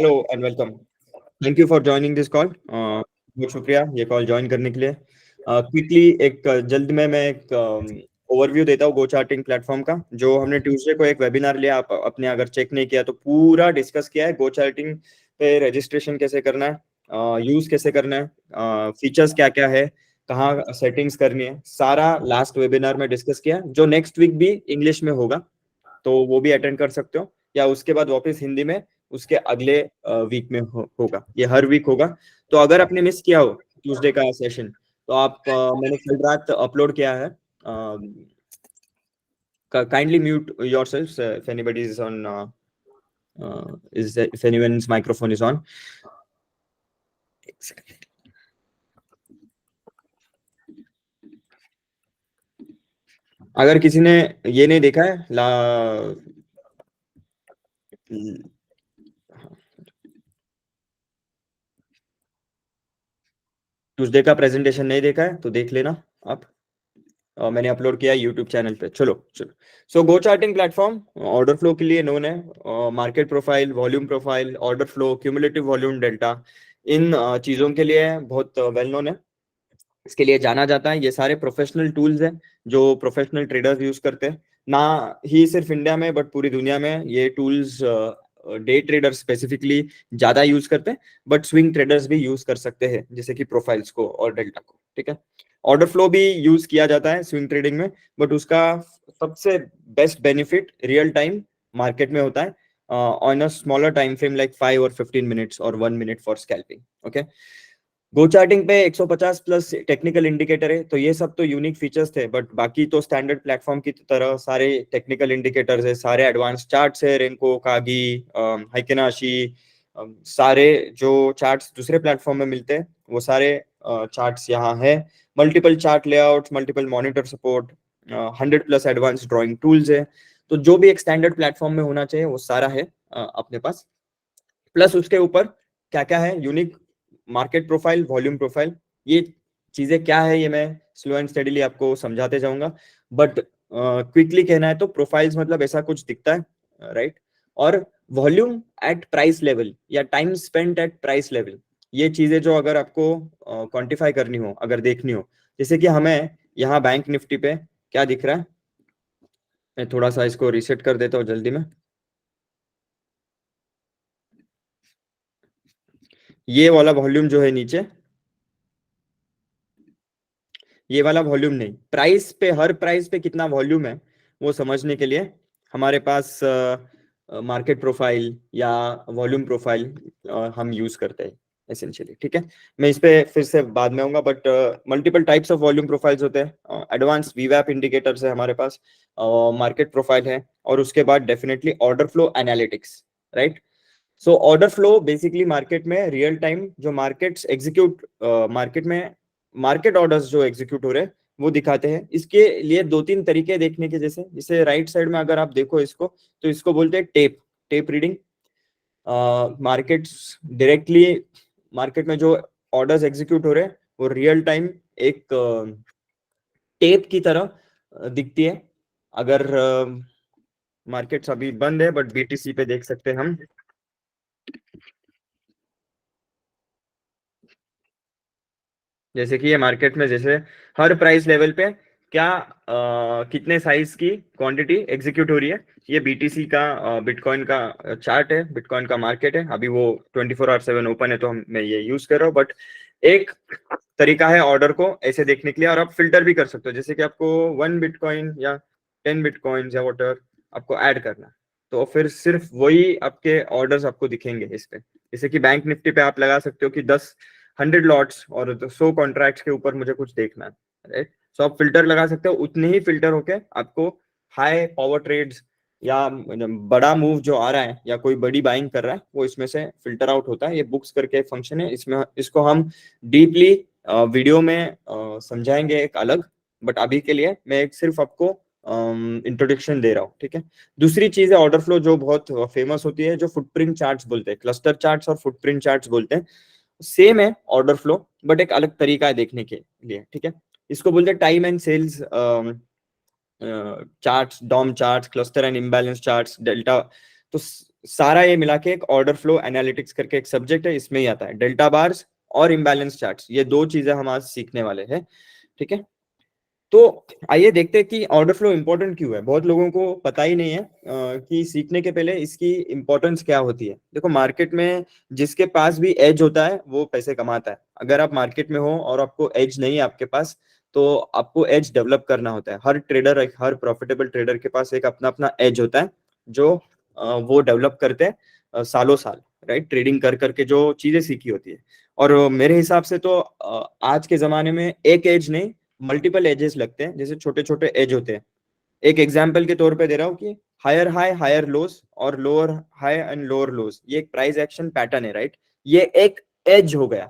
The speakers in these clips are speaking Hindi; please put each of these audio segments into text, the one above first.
Hello and welcome. Thank you for joining this call. बहुत शुक्रिया ये कॉल ज्वाइन करने के लिए। क्विकली एक जल्द में मैं एक ओवरव्यू देता हूँ गो चार्टिंग प्लेटफॉर्म का। जो हमने ट्यूसडे को एक वेबिनार लिया, आप अपने अगर चेक नहीं किया तो पूरा डिस्कस किया है। गो चार्टिंग पे रजिस्ट्रेशन कैसे करना है, यूज कैसे करना है, फीचर्स क्या क्या है, कहाँ सेटिंग्स करनी है, सारा लास्ट वेबिनार में डिस्कस किया, जो नेक्स्ट वीक भी इंग्लिश में होगा, तो वो भी अटेंड कर सकते हो, या उसके बाद वापस हिंदी में उसके अगले वीक में होगा। ये हर वीक होगा। तो अगर आपने मिस किया हो ट्यूसडे का सेशन, तो आप मैंने कल रात अपलोड किया है। Kindly mute yourself if anybody is on, if anyone's microphone is on. अगर किसी ने ये नहीं देखा है ट्यूसडे का प्रेजेंटेशन नहीं देखा है तो देख लेना आप। मैंने अपलोड किया यूट्यूब चैनल पे। चलो चलो। So GoCharting platform order flow के लिए नोन है। Market profile, volume profile, order flow, cumulative volume delta, इन चीजों के लिए बहुत वेल नोन है। इसके लिए जाना जाता है। ये सारे प्रोफेशनल टूल्स हैं जो प्रोफेशनल ट्रेडर्स यूज करते हैं, ना ही सिर्फ इंडिया में बट पूरी दुनिया में। ये टूल्स डे ट्रेडर स्पेसिफिकली ज्यादा यूज करते हैं, बट स्विंग ट्रेडर्स भी यूज कर सकते हैं, जैसे कि प्रोफाइल्स को और डेल्टा को। ठीक है। ऑर्डर फ्लो भी यूज किया जाता है स्विंग ट्रेडिंग में, बट उसका सबसे best benefit real time market में होता है, on a smaller time frame like 5 और 15 मिनट्स और 1 minute for scalping. Okay. Go charting पे 150 प्लस टेक्निकल इंडिकेटर है, तो ये सब तो यूनिक फीचर्स थे, बट बाकी तो स्टैंडर्ड प्लेटफॉर्म की तरह सारे टेक्निकल इंडिकेटर्स है, सारे एडवांस चार्ट्स है, रेनको, कागी, हाइकेनाशी, सारे जो चार्ट्स दूसरे प्लेटफॉर्म में मिलते हैं वो सारे चार्ट्स यहाँ है। Multiple chart layouts, multiple monitor support, 100 plus advance drawing tools है। तो जो भी एक स्टैंडर्ड प्लेटफॉर्म में होना चाहिए वो सारा है अपने पास। प्लस उसके ऊपर क्या क्या है unique, market profile, volume profile, ये चीजें क्या है ये मैं स्लो एंड स्टेडीली आपको समझाते जाऊंगा। बट क्विकली कहना है तो प्रोफाइल्स मतलब ऐसा कुछ दिखता है, राइट। और वॉल्यूम एट प्राइस लेवल या time spent at price level, ये चीजें जो अगर आपको क्वांटिफाई करनी हो, अगर देखनी हो, जैसे कि हमें यहाँ बैंक निफ्टी पे क्या दिख रहा है, मैं थोड़ा सा इसको रिसेट कर देता हूँ जल्दी में। ये वाला वॉल्यूम जो है नीचे, ये वाला वॉल्यूम नहीं, प्राइस पे, हर प्राइस पे कितना वॉल्यूम है वो समझने के लिए हमारे पास मार्केट प्रोफाइल या वॉल्यूम प्रोफाइल हम यूज करते हैं एसेंशियली। ठीक है। मैं इस पे फिर से बाद में आऊंगा, but multiple types of volume profiles होते हैं। एडवांस वीवैप इंडिकेटर्स है हमारे पास, मार्केट प्रोफाइल है, और उसके बाद definitely order flow analytics, right. So order flow basically market में रियल टाइम जो मार्केट्स एग्जीक्यूट, मार्केट में मार्केट ऑर्डर्स जो एग्जीक्यूट हो रहे हैं वो दिखाते हैं। इसके लिए दो तीन तरीके देखने के, जैसे इसे राइट साइड में अगर आप देखो इसको, तो इसको बोलते हैं tape, tape reading. Markets directly, market में जो ऑर्डर्स एग्जीक्यूट हो रहे हैं वो रियल टाइम एक टेप की तरह दिखती है। अगर मार्केट्स अभी बंद है बट बीटीसी पे देख सकते हैं हम। जैसे कि ये मार्केट में जैसे हर प्राइस लेवल पे क्या कितने साइज की क्वांटिटी एग्जीक्यूट हो रही है, ये बीटीसी का बिटकॉइन का चार्ट है, बिटकॉइन का मार्केट है। अभी वो 24/7 ओपन है तो मैं ये यूज कर रहा हूँ, बट एक तरीका है ऑर्डर को ऐसे देखने के लिए। और आप फिल्टर भी कर सकते हो, जैसे कि आपको 1 बिटकॉइन या 10 बिटकॉइन या वॉटर आपको ऐड करना है, तो फिर सिर्फ वही आपके ऑर्डर्स आपको दिखेंगे इस पे। जैसे कि बैंक निफ्टी पे आप लगा सकते हो कि 100 लॉट्स और 100 कॉन्ट्रैक्ट्स के ऊपर मुझे कुछ देखना है, राइट। सो आप फिल्टर लगा सकते हो, उतने ही फिल्टर होके आपको हाई पावर ट्रेड्स या बड़ा मूव जो आ रहा है या कोई बड़ी बाइंग कर रहा है वो इसमें से फिल्टर आउट होता है। ये बुक्स करके एक फंक्शन है, इसमें इसको हम डीपली वीडियो में समझाएंगे एक अलग, बट अभी के लिए मैं एक सिर्फ आपको इंट्रोडक्शन दे रहा हूँ। ठीक है। दूसरी चीज है ऑर्डर फ्लो जो बहुत फेमस होती है, जो फुटप्रिंट चार्ट्स बोलते हैं, क्लस्टर चार्ट्स और फुटप्रिंट चार्ट्स बोलते हैं। सेम है ऑर्डर फ्लो, बट एक अलग तरीका है देखने के लिए। ठीक है। इसको बोलते हैं time and sales charts, DOM charts, cluster and imbalance charts, delta. तो सारा ये मिला के एक ऑर्डर फ्लो एनालिटिक्स करके एक सब्जेक्ट है, इसमें ही आता है। डेल्टा बार्स और इम्बैलेंस चार्ट्स, ये दो चीजें हम आज सीखने वाले हैं, ठीक है। तो आइए देखते हैं कि ऑर्डर फ्लो इंपॉर्टेंट क्यों है। बहुत लोगों को पता ही नहीं है कि सीखने के पहले इसकी इंपॉर्टेंस क्या होती है। देखो, मार्केट में जिसके पास भी एज होता है वो पैसे कमाता है। अगर आप मार्केट में हो और आपको एज नहीं है आपके पास, तो आपको एज डेवलप करना होता है। हर ट्रेडर, हर प्रॉफिटेबल ट्रेडर के पास एक अपना अपना एज होता है, जो वो डेवलप करते हैं सालों साल, राइट, ट्रेडिंग कर करके जो चीजें सीखी होती है। और मेरे हिसाब से तो आज के जमाने में एक एज नहीं, मल्टीपल एजेस लगते हैं, जैसे छोटे छोटे एज होते हैं। एक एग्जांपल के तौर पे दे रहा हूँ कि हायर हाई हायर लोस और lower high and lower loss, ये एक प्राइस एक्शन पैटर्न है, राइट। ये एक एज हो गया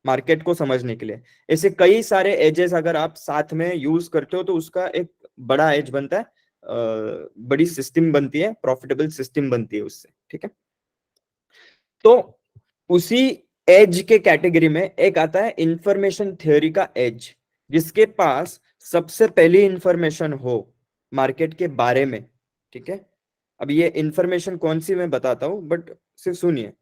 मार्केट को समझने के लिए। ऐसे कई सारे एजेस अगर आप साथ में यूज करते हो तो उसका एक बड़ा एज बनता है, बड़ी सिस्टम बनती है, प्रॉफिटेबल सिस्टम बनती है उससे, ठीक है। तो उसी एज के कैटेगरी में एक आता है इंफॉर्मेशन थ्योरी का एज, जिसके पास सबसे पहली इंफॉर्मेशन हो मार्केट के बारे में, ठीक है। अब ये इंफॉर्मेशन कौन सी मैं बताता हूं, बट सिर्फ सुनिए।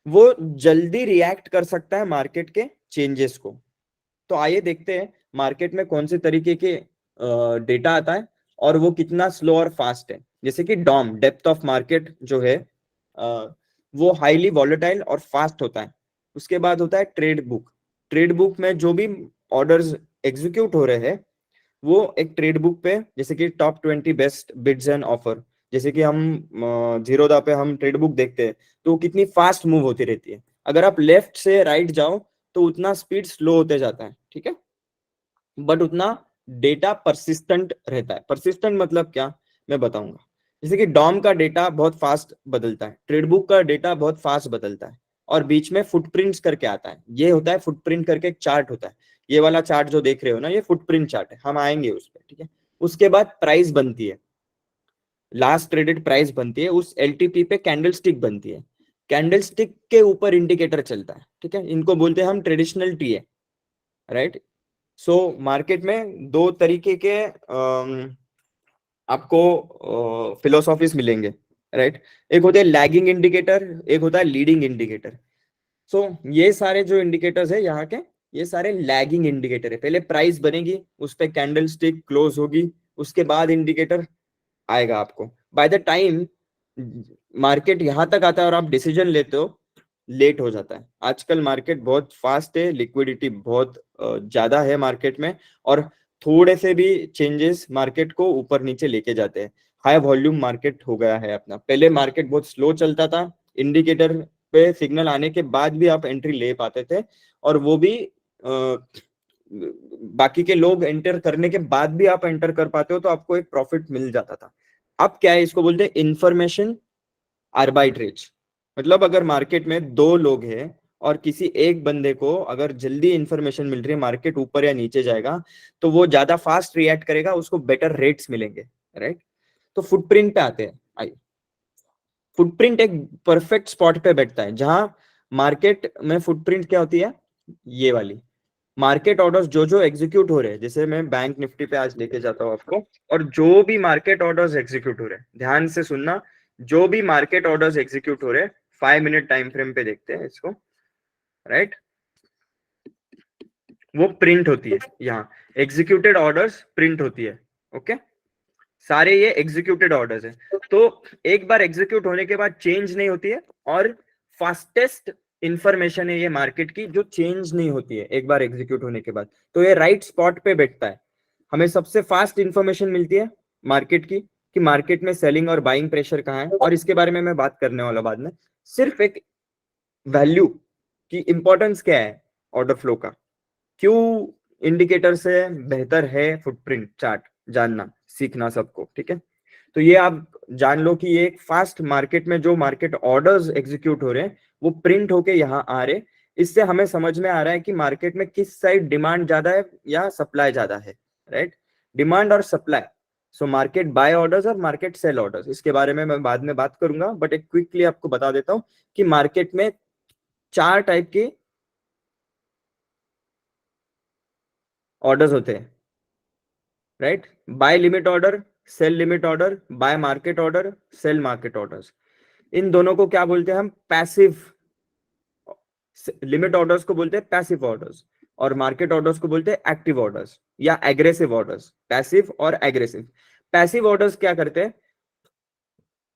वो जल्दी रिएक्ट कर सकता है मार्केट के चेंजेस को। तो आइए देखते हैं मार्केट में कौन से तरीके के डेटा आता है और वो कितना स्लो और फास्ट है। जैसे कि डॉम, डेप्थ ऑफ मार्केट जो है, वो हाईली वॉलेटाइल और फास्ट होता है। उसके बाद होता है ट्रेड बुक। ट्रेड बुक में जो भी ऑर्डर्स एग्जीक्यूट हो रहे हैं, वो एक ट्रेड बुक पे, जैसे कि top 20 best bids and offer, जैसे कि हम जीरोधा पे हम ट्रेड बुक देखते हैं, तो कितनी फास्ट मूव होती रहती है। अगर आप लेफ्ट से राइट जाओ तो उतना स्पीड स्लो होते जाता है, ठीक है, बट उतना डेटा परसिस्टेंट रहता है। परसिस्टेंट मतलब क्या, मैं बताऊंगा। जैसे कि डॉम का डेटा बहुत फास्ट बदलता है, ट्रेड बुक का डेटा बहुत फास्ट बदलता है, और बीच में फुटप्रिंट्स करके आता है। ये होता है फुटप्रिंट करके, एक चार्ट होता है। ये वाला चार्ट जो देख रहे हो ना, ये फुटप्रिंट चार्ट है, हम आएंगे उस पर, ठीक है। उसके बाद प्राइस बनती है, लास्ट ट्रेडेड प्राइस बनती है, उस एलटीपी पे कैंडल स्टिक बनती है। कैंडल स्टिक के ऊपर इंडिकेटर चलता है, ठीक है। इनको बोलते हैं हम traditional TA, right. So market में दो तरीके के आपको फिलोसॉफीज मिलेंगे, राइट। एक होते हैं लैगिंग इंडिकेटर, एक होता है लीडिंग इंडिकेटर। सो ये सारे जो इंडिकेटर्स है यहाँ के, ये सारे लैगिंग इंडिकेटर है। पहले प्राइस बनेगी, उस पर कैंडल स्टिक क्लोज होगी, उसके बाद इंडिकेटर आएगा आपको। बाय द टाइम मार्केट यहां तक आता है और आप डिसीजन लेते हो, लेट हो जाता है। आजकल मार्केट बहुत फास्ट है, लिक्विडिटी बहुत ज्यादा है मार्केट में, और थोड़े से भी चेंजेस मार्केट को ऊपर नीचे लेके जाते हैं। हाई वॉल्यूम मार्केट हो गया है अपना। पहले मार्केट बहुत स्लो चलता था, इंडिकेटर पे सिग्नल आने के बाद भी आप एंट्री ले पाते थे, और वो भी बाकी के लोग एंटर करने के बाद भी आप एंटर कर पाते हो, तो आपको एक प्रॉफिट मिल जाता था। अब क्या है, इसको बोलते हैं इंफॉर्मेशन आर्बिट्रेज। मतलब अगर मार्केट में दो लोग हैं और किसी एक बंदे को अगर जल्दी इंफॉर्मेशन मिल रही है मार्केट ऊपर या नीचे जाएगा, तो वो ज्यादा फास्ट रिएक्ट करेगा, उसको बेटर रेट्स मिलेंगे, राइट। तो फुटप्रिंट पे आते हैं। आई फुटप्रिंट एक परफेक्ट स्पॉट पे बैठता है, जहां मार्केट में फुटप्रिंट क्या होती है, ये वाली मार्केट ऑर्डर्स जो जो एग्जीक्यूट हो रहे हैं। जैसे मैं बैंक निफ्टी पे आज लेके जाता हूँ आपको, और जो भी मार्केट ऑर्डर्स एग्जीक्यूट हो रहे हैं, ध्यान से सुनना, जो भी मार्केट ऑर्डर्स एग्जीक्यूट हो रहे हैं, 5 मिनट टाइम फ्रेम पे देखते हैं इसको, राइट। वो प्रिंट होती है, यहाँ एग्जीक्यूटेड ऑर्डर्स प्रिंट होती है, ओके। सारे ये एग्जीक्यूटेड ऑर्डर्स है। तो एक बार एग्जीक्यूट होने के बाद चेंज नहीं होती है, और फास्टेस्ट इंफॉर्मेशन है ये मार्केट की, जो चेंज नहीं होती है एक बार एग्जीक्यूट होने के बाद। तो ये राइट स्पॉट पे बैठता है। हमें सबसे फास्ट इंफॉर्मेशन मिलती है मार्केट की, कि मार्केट में सेलिंग और बाइंग प्रेशर कहाँ है, और इसके बारे में मैं बात करने वाला बाद में। सिर्फ एक वैल्यू की इंपॉर्टेंस क्या है ऑर्डर फ्लो का, क्यों इंडिकेटर से बेहतर है फुटप्रिंट चार्ट, जानना सीखना सबको, ठीक है। तो ये आप जान लो कि ये एक फास्ट मार्केट में जो मार्केट ऑर्डर्स एग्जीक्यूट हो रहे हैं, वो प्रिंट होके यहाँ आ रहे। इससे हमें समझ में आ रहा है कि मार्केट में किस साइड डिमांड ज्यादा है या सप्लाई ज्यादा है, राइट। डिमांड और supply. So market buy orders और मार्केट सेल ऑर्डर्स, इसके बारे में मैं बाद में बात करूंगा, बट एक क्विकली आपको बता देता हूं कि मार्केट में चार टाइप के ऑर्डर्स होते हैं, right. Buy limit order, sell limit order, buy market order, sell market orders. इन दोनों को क्या बोलते हैं हम? पैसिव। लिमिट ऑर्डर्स को बोलते हैं पैसिव ऑर्डर्स, और मार्केट ऑर्डर्स को बोलते हैं एक्टिव ऑर्डर्स या एग्रेसिव ऑर्डर्स। पैसिव और एग्रेसिव। पैसिव ऑर्डर्स क्या करते हैं?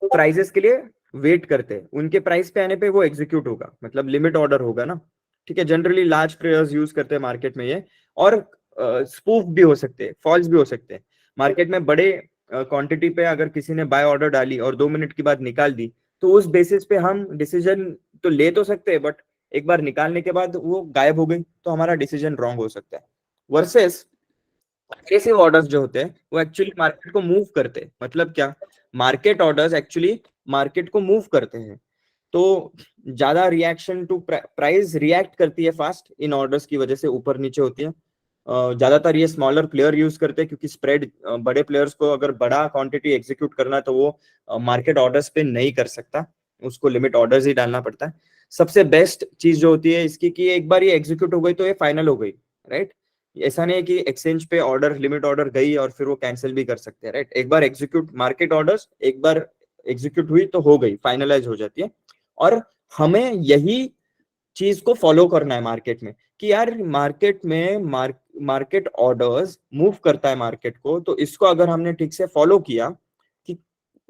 प्राइजेस के लिए वेट करते हैं, उनके प्राइस पे आने पे वो एग्जीक्यूट होगा, मतलब लिमिट ऑर्डर होगा ना। ठीक है, जनरली लार्ज प्लेयर्स यूज करते हैं मार्केट में ये। और स्पूफ भी हो सकते हैं, फॉल्स भी हो सकते हैं। मार्केट में बड़े क्वांटिटी पे अगर किसी ने बाय ऑर्डर डाली और 2 मिनट के बाद निकाल दी, तो उस बेसिस पे हम डिसीजन तो ले तो सकते हैं, बट एक बार निकालने के बाद वो गायब हो गई तो हमारा डिसीजन रॉन्ग हो सकता है। वर्सेस एग्रेसिव ऑर्डर्स जो होते हैं वो एक्चुअली मार्केट को मूव करते हैं। मतलब क्या? मार्केट ऑर्डर्स एक्चुअली मार्केट को मूव करते हैं। तो ज्यादा रिएक्शन टू प्राइस रिएक्ट करती है फास्ट, इन ऑर्डर्स की वजह से ऊपर नीचे होती है। ज्यादातर ये स्मॉलर प्लेयर यूज करते हैं, क्योंकि स्प्रेड बड़े प्लेयर्स को अगर बड़ा क्वांटिटी एग्जीक्यूट करना है तो वो मार्केट ऑर्डर्स पे नहीं कर सकता, उसको लिमिट ऑर्डर्स ही डालना पड़ता है। सबसे बेस्ट चीज जो होती है इसकी कि एक बार ये एग्जीक्यूट हो गई तो ये फाइनल हो गई, राइट। ऐसा नहीं है कि एक्सचेंज पे ऑर्डर लिमिट ऑर्डर गई और फिर वो कैंसिल भी कर सकते हैं, राइट। एक बार एग्जीक्यूट मार्केट ऑर्डर्स एक बार एग्जीक्यूट हुई तो हो गई, फाइनलाइज हो जाती है। और हमें यही चीज को फॉलो करना है मार्केट में, कि यार मार्केट में मार्केट ऑर्डर्स मूव करता है मार्केट को, तो इसको अगर हमने ठीक से फॉलो किया कि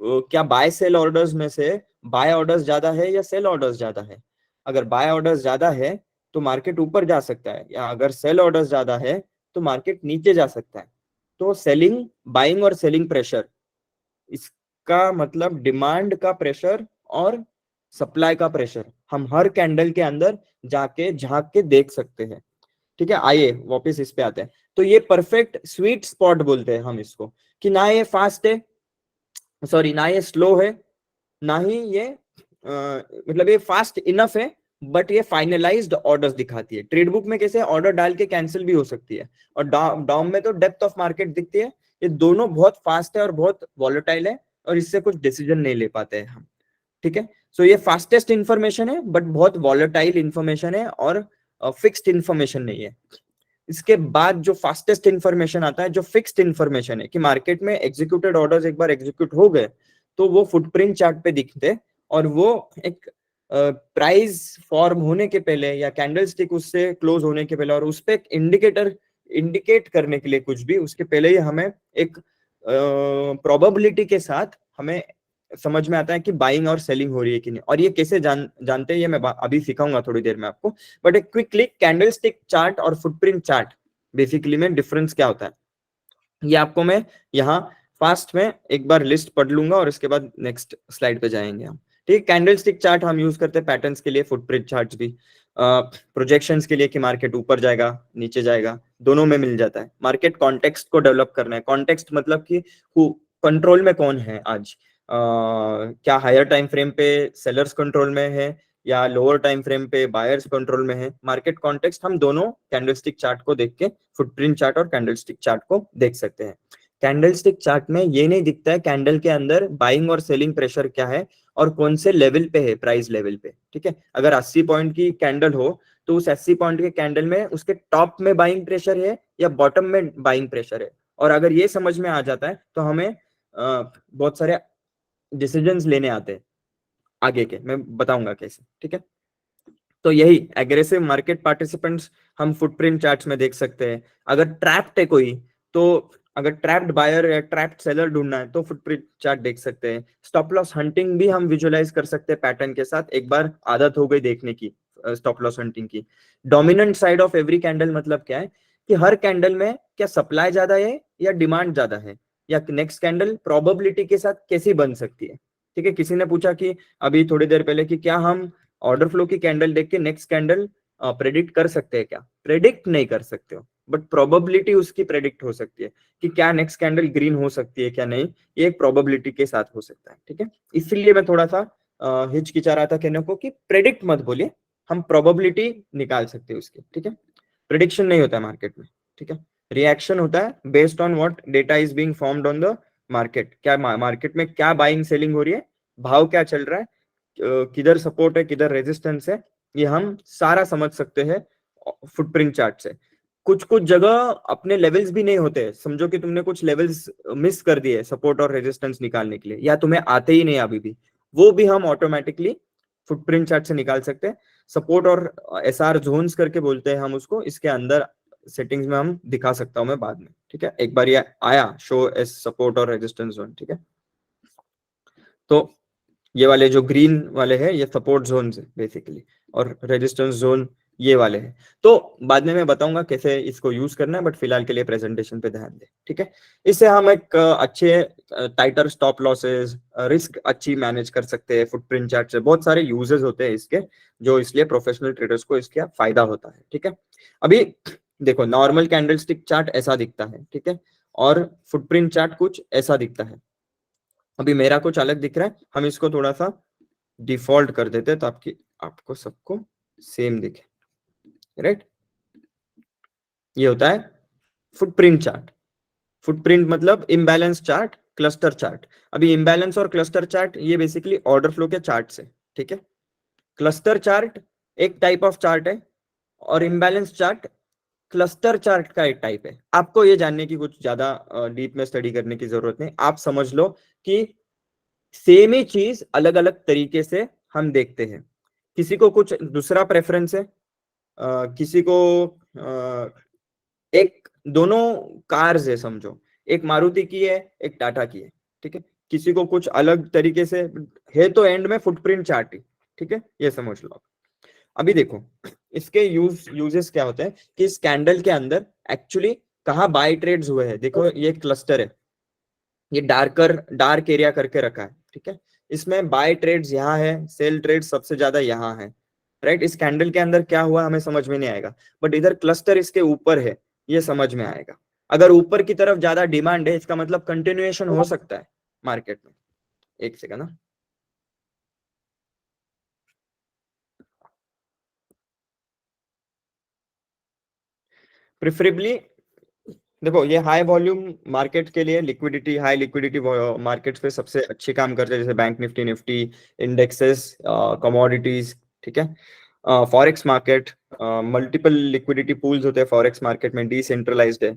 क्या बाय सेल ऑर्डर्स में से बाय ऑर्डर्स ज्यादा है या सेल ऑर्डर्स ज्यादा है। अगर बाय ऑर्डर्स ज्यादा है तो मार्केट ऊपर जा सकता है, या अगर सेल ऑर्डर्स ज्यादा है तो मार्केट नीचे जा सकता है। तो सेलिंग, बाइंग और सेलिंग प्रेशर, इसका मतलब डिमांड का प्रेशर और सप्लाई का प्रेशर हम हर कैंडल के अंदर जाके झांक के देख सकते हैं। ठीक है, आइए वापस इस पे आते हैं। तो ये परफेक्ट स्वीट स्पॉट बोलते हैं हम इसको, कि ना ये फास्ट है, सॉरी ना ये स्लो है, ना ही ये मतलब ये फास्ट इनफ है, बट ये फाइनलाइज्ड ऑर्डर्स दिखाती है। ट्रेड बुक में कैसे ऑर्डर डाल के कैंसिल भी हो सकती है, और डाउन में तो डेप्थ ऑफ मार्केट दिखती है। ये दोनों बहुत फास्ट है और बहुत वॉलेटाइल है, और इससे कुछ डिसीजन नहीं ले पाते हैं हम। ठीक है, सो ये फास्टेस्ट इंफॉर्मेशन है बट बहुत वॉलेटाइल इंफॉर्मेशन है, और फिक्स्ड इंफॉर्मेशन नहीं है। इसके बाद जो फास्टेस्ट इंफॉर्मेशन आता है, जो फिक्स्ड इंफॉर्मेशन है, कि मार्केट में एग्जीक्यूटेड ऑर्डर्स एक बार एग्जीक्यूट हो गए तो वो फुटप्रिंट चार्ट पे दिखते, और वो एक प्राइस फॉर्म होने के पहले या कैंडल स्टिक उससे क्लोज होने के पहले, और उस पर एक इंडिकेटर इंडिकेट करने के लिए कुछ भी उसके पहले ही हमें एक प्रोबेबिलिटी के साथ हमें समझ में आता है कि बाइंग और सेलिंग हो रही है कि नहीं। और ये कैसे जानते हैं ये मैं अभी सिखाऊंगा थोड़ी देर में आपको। बट एक क्विकली कैंडल स्टिक चार्ट और फुटप्रिंट चार्ट बेसिकली में डिफरेंस क्या होता है, ये आपको मैं यहाँ फास्ट में एक बार लिस्ट पढ़ लूंगा और इसके बाद नेक्स्ट स्लाइड पे जाएंगे हम। ठीक है, कैंडल स्टिक चार्ट हम यूज करते हैं पैटर्न्स के लिए, फुटप्रिंट चार्ट भी प्रोजेक्शंस के लिए, कि मार्केट ऊपर जाएगा नीचे जाएगा, दोनों में मिल जाता है। मार्केट कॉन्टेक्स्ट को डेवलप करना है। कॉन्टेक्स्ट मतलब कि कंट्रोल में कौन है आज, क्या हायर टाइम फ्रेम पे सेलर्स कंट्रोल में है या लोअर टाइम फ्रेम पे बायर्स कंट्रोल में है। मार्केट कॉन्टेक्स्ट हम दोनों कैंडलस्टिक चार्ट को देख के, फुटप्रिंट चार्ट और कैंडलस्टिक चार्ट को देख सकते हैं। कैंडलस्टिक चार्ट में ये नहीं दिखता है कैंडल के अंदर बाइंग और सेलिंग प्रेशर क्या है और कौन से लेवल पे है, प्राइस लेवल पे। ठीक है, अगर 80 पॉइंट की कैंडल हो तो उस 80 पॉइंट के कैंडल में उसके टॉप में बाइंग प्रेशर है या बॉटम में बाइंग प्रेशर है। और अगर ये समझ में आ जाता है तो हमें बहुत सारे डिसीजंस लेने आते हैं आगे के, मैं बताऊंगा कैसे। ठीक है, तो यही एग्रेसिव मार्केट पार्टिसिपेंट्स हम फुटप्रिंट चार्ट्स में देख सकते हैं। अगर ट्रैप्ड है कोई, तो अगर ट्रैप्ड बायर या ट्रैप्ड सेलर ढूंढना है तो फुटप्रिंट चार्ट देख सकते हैं। स्टॉप लॉस हंटिंग भी हम विजुअलाइज कर सकते हैं पैटर्न के साथ, एक बार आदत हो गई देखने की स्टॉप लॉस हंटिंग की। Dominant side of every candle मतलब क्या है, कि हर कैंडल में क्या सप्लाई ज्यादा है या डिमांड ज्यादा है, या नेक्स्ट कैंडल प्रोबेबिलिटी के साथ कैसी बन सकती है। ठीक है, किसी ने पूछा कि अभी थोड़ी देर पहले कि क्या हम ऑर्डर फ्लो की कैंडल देख के नेक्स्ट कैंडल प्रेडिक्ट कर सकते हैं क्या? प्रेडिक्ट नहीं कर सकते हो, बट प्रोबेबिलिटी उसकी प्रेडिक्ट हो सकती है कि क्या नेक्स्ट कैंडल ग्रीन हो सकती है क्या नहीं, ये एक प्रोबेबिलिटी के साथ हो सकता है। ठीक है, इसलिए मैं थोड़ा सा हिचकिचा रहा था कहने को कि प्रेडिक्ट मत बोलिए, हम प्रोबेबिलिटी निकाल सकते हैं उसकी। ठीक है, प्रिडिक्शन नहीं होता है मार्केट में। ठीक है, रिएक्शन होता है based on what data is being formed on the market. क्या मार्केट में क्या बाइंग सेलिंग हो रही है, भाव क्या चल रहा है, किधर सपोर्ट है किधर रेजिस्टेंस है, ये हम सारा समझ सकते हैं फुटप्रिंट चार्ट से। कुछ कुछ जगह अपने लेवल्स भी नहीं होते, समझो कि तुमने कुछ लेवल्स मिस कर दिए सपोर्ट और रेजिस्टेंस निकालने के लिए, या तुम्हें आते ही नहीं अभी भी, वो भी हम ऑटोमेटिकली फुटप्रिंट चार्ट से निकाल सकते हैं। सपोर्ट और एसआर जोन्स करके बोलते हैं हम उसको, इसके अंदर सेटिंग्स में हम दिखा सकता हूं मैं बाद में, ठीक है। एक बार ये आया शो एस सपोर्ट और रेजिस्टेंस जोन, ठीक है। तो ये वाले जो ग्रीन वाले हैं ये सपोर्ट जोन है बेसिकली, और रेजिस्टेंस जोन ये वाले हैं। तो बाद में मैं बताऊंगा कैसे इसको यूज करना है, बट फिलहाल के लिए प्रेजेंटेशन पे ध्यान दें, ठीक है। इससे हम एक अच्छे टाइटर स्टॉप लॉसेस, रिस्क अच्छी मैनेज कर सकते हैं। फुटप्रिंट चार्ट से बहुत सारे यूजेस होते हैं इसके, जो इसलिए प्रोफेशनल ट्रेडर्स को इसका फायदा होता है, ठीक है। अभी देखो, नॉर्मल कैंडलस्टिक चार्ट ऐसा दिखता है, ठीक है, और फुटप्रिंट चार्ट कुछ ऐसा दिखता है। अभी मेरा कुछ अलग दिख रहा है, हम इसको थोड़ा सा डिफॉल्ट कर देते हैं तो आपको सबको सेम दिखे, राइट। ये होता है फुटप्रिंट चार्ट। फुटप्रिंट मतलब इम्बैलेंस चार्ट, क्लस्टर चार्ट। अभी इम्बैलेंस और क्लस्टर चार्ट ये बेसिकली ऑर्डर फ्लो के चार्ट है, ठीक है। क्लस्टर चार्ट एक टाइप ऑफ चार्ट है, और इम्बैलेंस चार्ट क्लस्टर चार्ट का एक टाइप है। आपको ये जानने की कुछ ज्यादा डीप में स्टडी करने की जरूरत नहीं, आप समझ लो कि सेम ही चीज अलग अलग तरीके से हम देखते हैं। किसी को कुछ दूसरा प्रेफरेंस है, किसी को एक दोनों कार्स है समझो, एक मारुति की है एक टाटा की है, ठीक है। किसी को कुछ अलग तरीके से है, तो एंड में फुटप्रिंट चार्ट ही, ठीक है, ये समझ लो आप। अभी देखो इसके यूजेस क्या होते हैं कि इस कैंडल के अंदर एक्चुअली कहाँ बाय ट्रेड्स हुए हैं। देखो ये क्लस्टर है, ये डार्क एरिया करके रखा है, ठीक है। इसमें बाय ट्रेड्स यहाँ है, सेल ट्रेड सबसे ज्यादा यहाँ है, राइट। इस कैंडल के अंदर क्या हुआ हमें समझ में नहीं आएगा, बट इधर क्लस्टर इसके ऊपर है, ये समझ में आएगा। अगर ऊपर की तरफ ज्यादा डिमांड है, इसका मतलब कंटिन्यूएशन हो सकता है मार्केट में। एक सेकंड ना, प्रिफरेबली देखो ये हाई वॉल्यूम मार्केट के लिए लिक्विडिटी, हाई लिक्विडिटी मार्केट पे सबसे अच्छी काम करते हैं, जैसे bank Nifty, Nifty indexes, commodities, ठीक है। Forex market, multiple liquidity pools होते हैं फॉरेक्स मार्केट में, डिसेंट्रलाइज्ड है,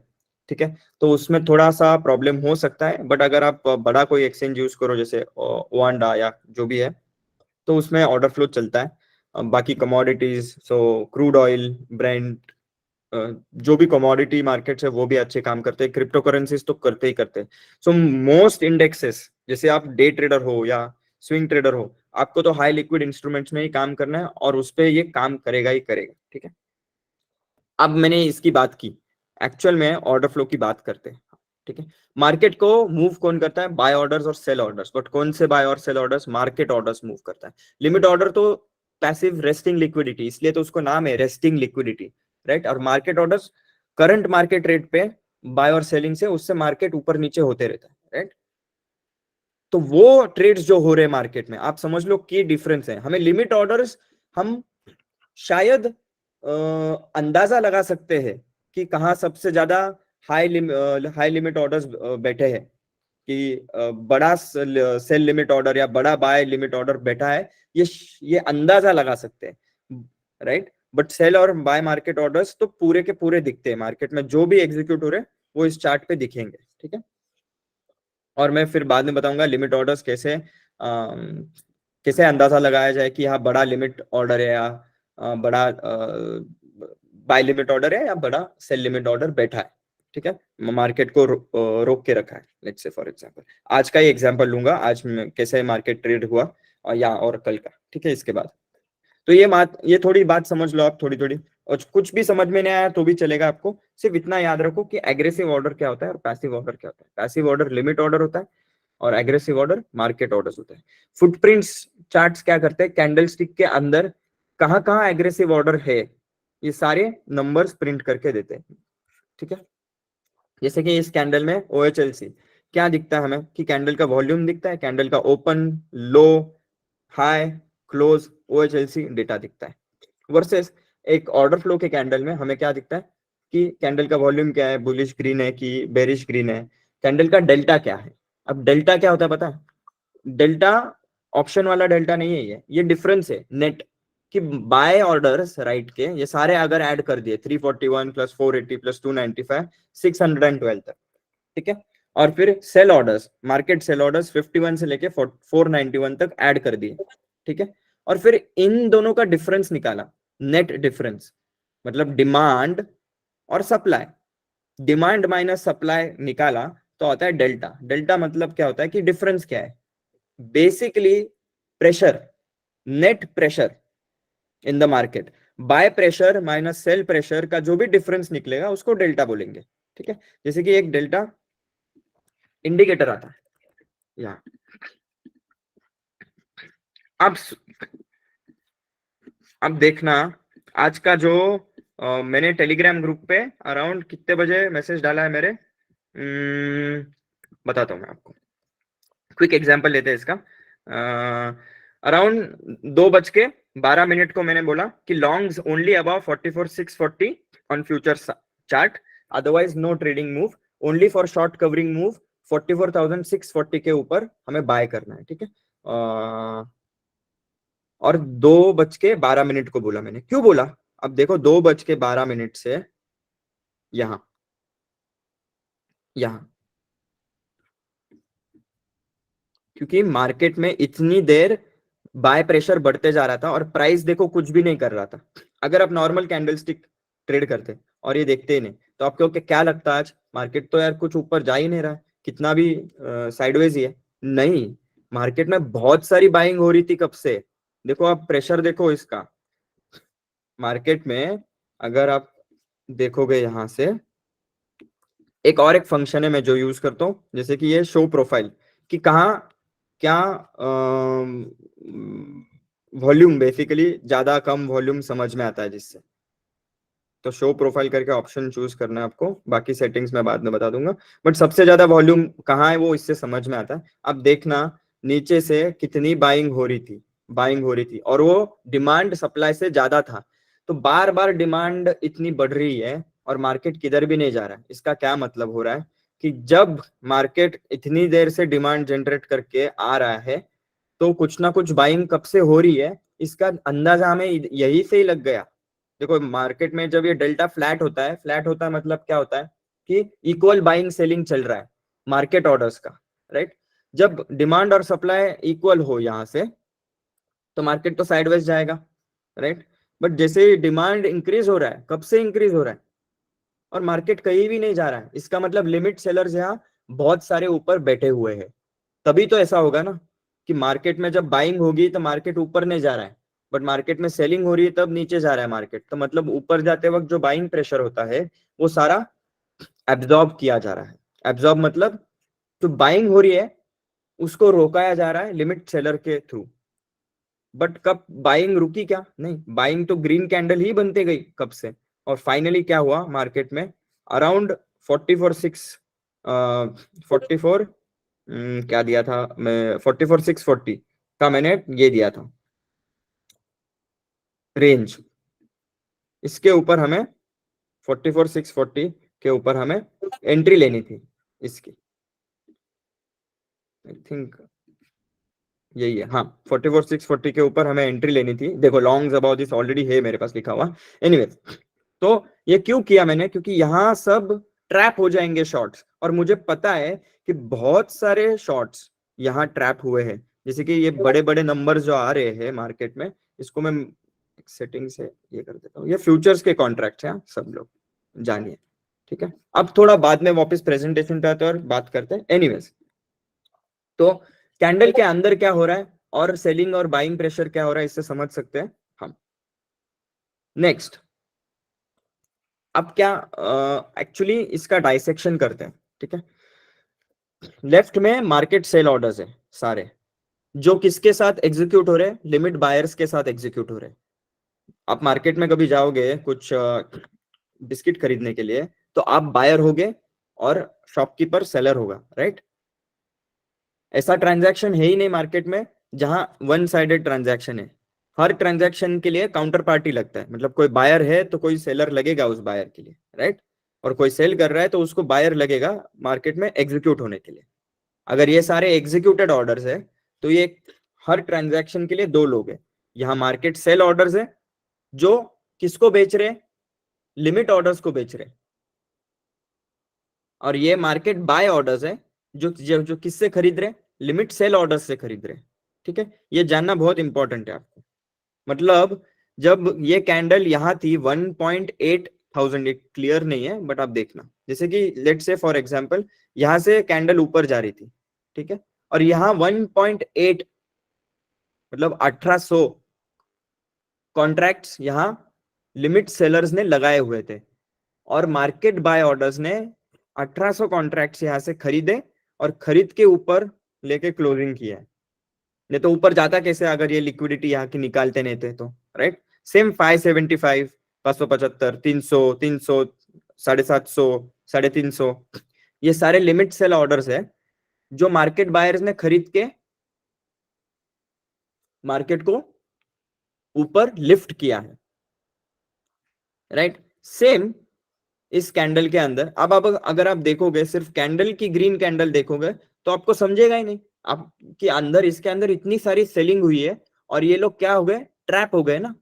ठीक है। तो उसमें थोड़ा सा प्रॉब्लम हो सकता है, बट अगर आप बड़ा कोई एक्सचेंज यूज करो जैसे ओआंडा या जो भी है, तो उसमें ऑर्डर फ्लो चलता है। बाकी कमोडिटीज, सो क्रूड ऑयल, ब्रेंट, जो भी कमोडिटी मार्केट्स है वो भी अच्छे काम करते हैं। क्रिप्टो करेंसीज तो करते ही करते हैं। सो मोस्ट इंडेक्सेस, जैसे आप डे ट्रेडर हो या स्विंग ट्रेडर हो, आपको तो हाई लिक्विड इंस्ट्रूमेंट्स में ही काम करना है, और उस पर ये काम करेगा ही करेगा, ठीक है। अब मैंने इसकी बात की, एक्चुअल में ऑर्डर फ्लो की बात करते हैं, ठीक है। मार्केट को मूव कौन करता है? बाय ऑर्डर्स और सेल ऑर्डर्स, बट कौन से बाय और sell orders? Market orders move करता है। लिमिट ऑर्डर तो पैसिव रेस्टिंग लिक्विडिटी, इसलिए तो उसको नाम है रेस्टिंग लिक्विडिटी, राइट। और market orders current market rate पे बाय और सेलिंग से उससे मार्केट ऊपर नीचे होते रहता है, राइट। तो वो ट्रेड्स जो हो रहे हैं मार्केट में, आप समझ लो कि डिफरेंस है। हमें लिमिट ऑर्डर्स, हम शायद अंदाजा लगा सकते हैं कि कहाँ सबसे ज्यादा हाई लिमिट ऑर्डर्स बैठे हैं, कि बड़ा सेल लिमिट ऑर्डर या बड़ा बाय लिमिट ऑर्डर बैठा है, ये अंदाजा लगा सकते हैं, राइट। बट सेल और बाय मार्केट ऑर्डर्स तो पूरे के पूरे दिखते हैं मार्केट में, जो भी एग्जीक्यूट हो रहे हैं वो इस चार्ट पे दिखेंगे, ठीक है। और मैं फिर बाद में बताऊंगा लिमिट ऑर्डर्स कैसे अंदाजा लगाया जाए कि हाँ बड़ा लिमिट ऑर्डर है, या बड़ा बाय लिमिट ऑर्डर है, या बड़ा सेल लिमिट ऑर्डर बैठा है, ठीक है। मार्केट को रोक के रखा है। लेट्स से फॉर एग्जांपल आज का ही एग्जांपल लूंगा, आज कैसे मार्केट ट्रेड हुआ, और कल का, ठीक है। इसके बाद तो ये थोड़ी बात समझ लो आप, थोड़ी थोड़ी, और कुछ भी समझ में नहीं आया तो भी चलेगा। आपको सिर्फ इतना याद रखो कि एग्रेसिव ऑर्डर क्या होता है और पैसिव ऑर्डर क्या होता है। पैसिव ऑर्डर लिमिट ऑर्डर होता है, और एग्रेसिव ऑर्डर मार्केट ऑर्डर्स होता है। फुटप्रिंट्स चार्ट्स क्या करते हैं, कैंडल स्टिक के अंदर कहाँ कहाँ एग्रेसिव ऑर्डर है ये सारे नंबर्स प्रिंट करके देते हैं, ठीक है। जैसे कि इस कैंडल में OHLC क्या दिखता है हमें, कि कैंडल का वॉल्यूम दिखता है, कैंडल का ओपन, लो, हाई, क्लोज, OHLC डेटा दिखता है। वर्सेस एक ऑर्डर फ्लो के कैंडल में हमें क्या दिखता है, कि कैंडल का वॉल्यूम क्या है, बुलिश ग्रीन है कि बेरिश ग्रीन है, कैंडल का डेल्टा क्या है। अब डेल्टा क्या होता है पता है? डेल्टा ऑप्शन वाला डेल्टा नहीं है, ये डिफरेंस है नेट, कि बाय ऑर्डर्स राइट के ये सारे अगर ऐड कर दिए 341 प्लस 480 प्लस 295 612 तक, ठीक है। और फिर sell orders, market sell orders 51 से लेके 491 तक ऐड कर दिए, ठीक है। और फिर इन दोनों का डिफरेंस निकाला, नेट डिफरेंस, मतलब डिमांड और सप्लाई, डिमांड माइनस सप्लाई निकाला तो आता है डेल्टा। डेल्टा मतलब क्या होता है कि डिफरेंस क्या है, basically pressure, net pressure in the market by pressure minus cell pressure का जो भी डिफरेंस निकलेगा उसको डेल्टा बोलेंगे, ठीक है। जैसे कि एक डेल्टा इंडिकेटर आता है यहाँ, अब अब देखना आज का जो मैंने टेलीग्राम ग्रुप पे अराउंड कितने बजे मैसेज डाला है मेरे, बताता हूँ मैं आपको, क्विक एग्जांपल लेते हैं इसका। अराउंड 2:12 को मैंने बोला कि longs only about 44,640 on future chart, otherwise no trading move, only for short covering move 44,640 के ऊपर हमें बाय करना है, ठीक है। और 2:12 को बोला मैंने, क्यों बोला, अब देखो 2:12 से यहां यहां, क्योंकि मार्केट में इतनी देर बाय प्रेशर बढ़ते जा रहा था और प्राइस देखो कुछ भी नहीं कर रहा था। अगर आप नॉर्मल कैंडलस्टिक ट्रेड करते और ये देखते ही नहीं तो आपको क्या लगता है, आज मार्केट तो यार कुछ ऊपर जा ही नहीं रहा है, कितना भी साइडवेज ही है। नहीं, मार्केट में बहुत सारी बाइंग हो रही थी कब से, देखो आप प्रेशर देखो इसका मार्केट में। अगर आप देखोगे यहां से, एक और एक फंक्शन है मैं जो यूज करता हूं, जैसे कि ये शो प्रोफाइल, कि कहाँ क्या वॉल्यूम, बेसिकली ज्यादा कम वॉल्यूम समझ में आता है जिससे, तो शो प्रोफाइल करके ऑप्शन चूज करना है आपको, बाकी सेटिंग्स मैं बाद में बता दूंगा। बट सबसे ज्यादा वॉल्यूम कहाँ है वो इससे समझ में आता है। अब देखना नीचे से कितनी बाइंग हो रही थी, बाइंग हो रही थी और वो डिमांड सप्लाई से ज्यादा था, तो बार बार डिमांड इतनी बढ़ रही है और मार्केट किधर भी नहीं जा रहा है। इसका क्या मतलब हो रहा है कि जब मार्केट इतनी देर से डिमांड जनरेट करके आ रहा है तो कुछ ना कुछ बाइंग कब से हो रही है, इसका अंदाजा हमें यही से ही लग गया। देखो मार्केट में जब ये डेल्टा फ्लैट होता है, फ्लैट होता है मतलब क्या होता है कि इक्वल बाइंग सेलिंग चल रहा है मार्केट ऑर्डर्स का, राइट। जब डिमांड और सप्लाई इक्वल हो यहां से तो मार्केट तो साइडवेज जाएगा, राइट। बट जैसे डिमांड इंक्रीज हो रहा है, कब से इंक्रीज हो रहा है और मार्केट कहीं भी नहीं जा रहा है, इसका मतलब लिमिट सेलर्स यहाँ बहुत सारे ऊपर बैठे हुए हैं। तभी तो ऐसा होगा ना कि मार्केट में जब बाइंग होगी तो मार्केट ऊपर नहीं जा रहा है, बट मार्केट में सेलिंग हो रही है तब नीचे जा रहा है मार्केट, तो मतलब ऊपर जाते वक्त जो बाइंग प्रेशर होता है वो सारा एब्जॉर्ब किया जा रहा है। एब्जॉर्ब मतलब जो बाइंग हो रही है उसको रोकाया जा रहा है लिमिट सेलर के थ्रू। बट कब बाइंग रुकी, क्या नहीं, बाइंग तो ग्रीन कैंडल ही बनते गई कब से, और फाइनली क्या हुआ मार्केट में अराउंड 44 क्या दिया था मैं, 44,640 का मैंने ये दिया था रेंज, इसके ऊपर हमें 44,640 के ऊपर हमें एंट्री लेनी थी इसकी, आई थिंक यही है, हाँ 44,640 के ऊपर हमें एंट्री लेनी थी। देखो लॉन्ग्स अबाउट दिस ऑलरेडी है मेरे पास लिखा हुआ, एनीवे। तो ये क्यों किया मैंने, क्योंकि यहाँ सब ट्रैप हो जाएंगे शॉर्ट्स, और मुझे पता है कि बहुत सारे शॉर्ट्स यहाँ ट्रैप हुए हैं। जैसे कि ये बड़े बड़े नंबर्स जो आ रहे हैं मार्केट में, इसको मैं सेटिंग से ये कर देता हूँ, ये फ्यूचर्स के कॉन्ट्रैक्ट हैं सब लोग जानिए, ठीक है। अब थोड़ा बाद में वापस प्रेजेंटेशन पे आते हैं और बात करते हैं, एनीवेज। तो कैंडल के अंदर क्या हो रहा है और सेलिंग और बाइंग प्रेशर क्या हो रहा है इससे समझ सकते हैं हम। नेक्स्ट, अब क्या एक्चुअली इसका डाइसेक्शन करते हैं, ठीक है। लेफ्ट में मार्केट सेल ऑर्डर्स है सारे, जो किसके साथ एग्जीक्यूट हो रहे हैं, लिमिट बायर्स के साथ एग्जीक्यूट हो रहे हैं। आप मार्केट में कभी जाओगे कुछ बिस्किट खरीदने के लिए, तो आप बायर होगे और शॉपकीपर सेलर होगा, राइट। ऐसा ट्रांजैक्शन है ही नहीं मार्केट में जहां वन साइडेड ट्रांजैक्शन है। हर ट्रांजैक्शन के लिए काउंटर पार्टी लगता है, मतलब कोई बायर है तो कोई सेलर लगेगा उस बायर के लिए, राइट। और कोई सेल कर रहा है तो उसको बायर लगेगा मार्केट में एग्जीक्यूट होने के लिए। अगर ये सारे एग्जीक्यूटेड ऑर्डर्स है तो ये हर ट्रांजैक्शन के लिए दो लोग हैं। यहाँ मार्केट सेल ऑर्डर्स है जो किसको बेच रहे, लिमिट ऑर्डर्स को बेच रहे, और ये मार्केट बाय ऑर्डर्स है जो किससे खरीद रहे, लिमिट सेल ऑर्डर से खरीद रहे। ठीक है, ये जानना बहुत इंपॉर्टेंट है आपको। मतलब जब ये कैंडल यहाँ थी 1.8 थाउजेंड, क्लियर नहीं है बट आप देखना, जैसे कि लेट से फॉर एग्जांपल यहां से कैंडल ऊपर जा रही थी, ठीक है, और यहाँ 1.8 मतलब 1800 कॉन्ट्रैक्ट्स यहाँ लिमिट सेलर्स ने लगाए हुए थे, और मार्केट बाय ऑर्डर्स ने 1800 कॉन्ट्रैक्ट्स यहाँ से खरीदे और खरीद के ऊपर लेके क्लोजिंग किया है। नहीं तो ऊपर जाता कैसे अगर ये लिक्विडिटी यहाँ की निकालते नहीं थे तो, राइट। सेम 575, 575, 300, 300, 750, 350, ये सारे लिमिट सेल ऑर्डर्स है जो मार्केट बायर्स ने खरीद के मार्केट को ऊपर लिफ्ट किया है, राइट। सेम इस कैंडल के अंदर अब अगर आप देखोगे सिर्फ कैंडल की ग्रीन कैंडल देखोगे तो आपको समझेगा ही नहीं आप कि अंदर इसके अंदर इतनी सारी सेलिंग हुई है और ये लोग क्या हो गए, ट्रैप हो गए ना।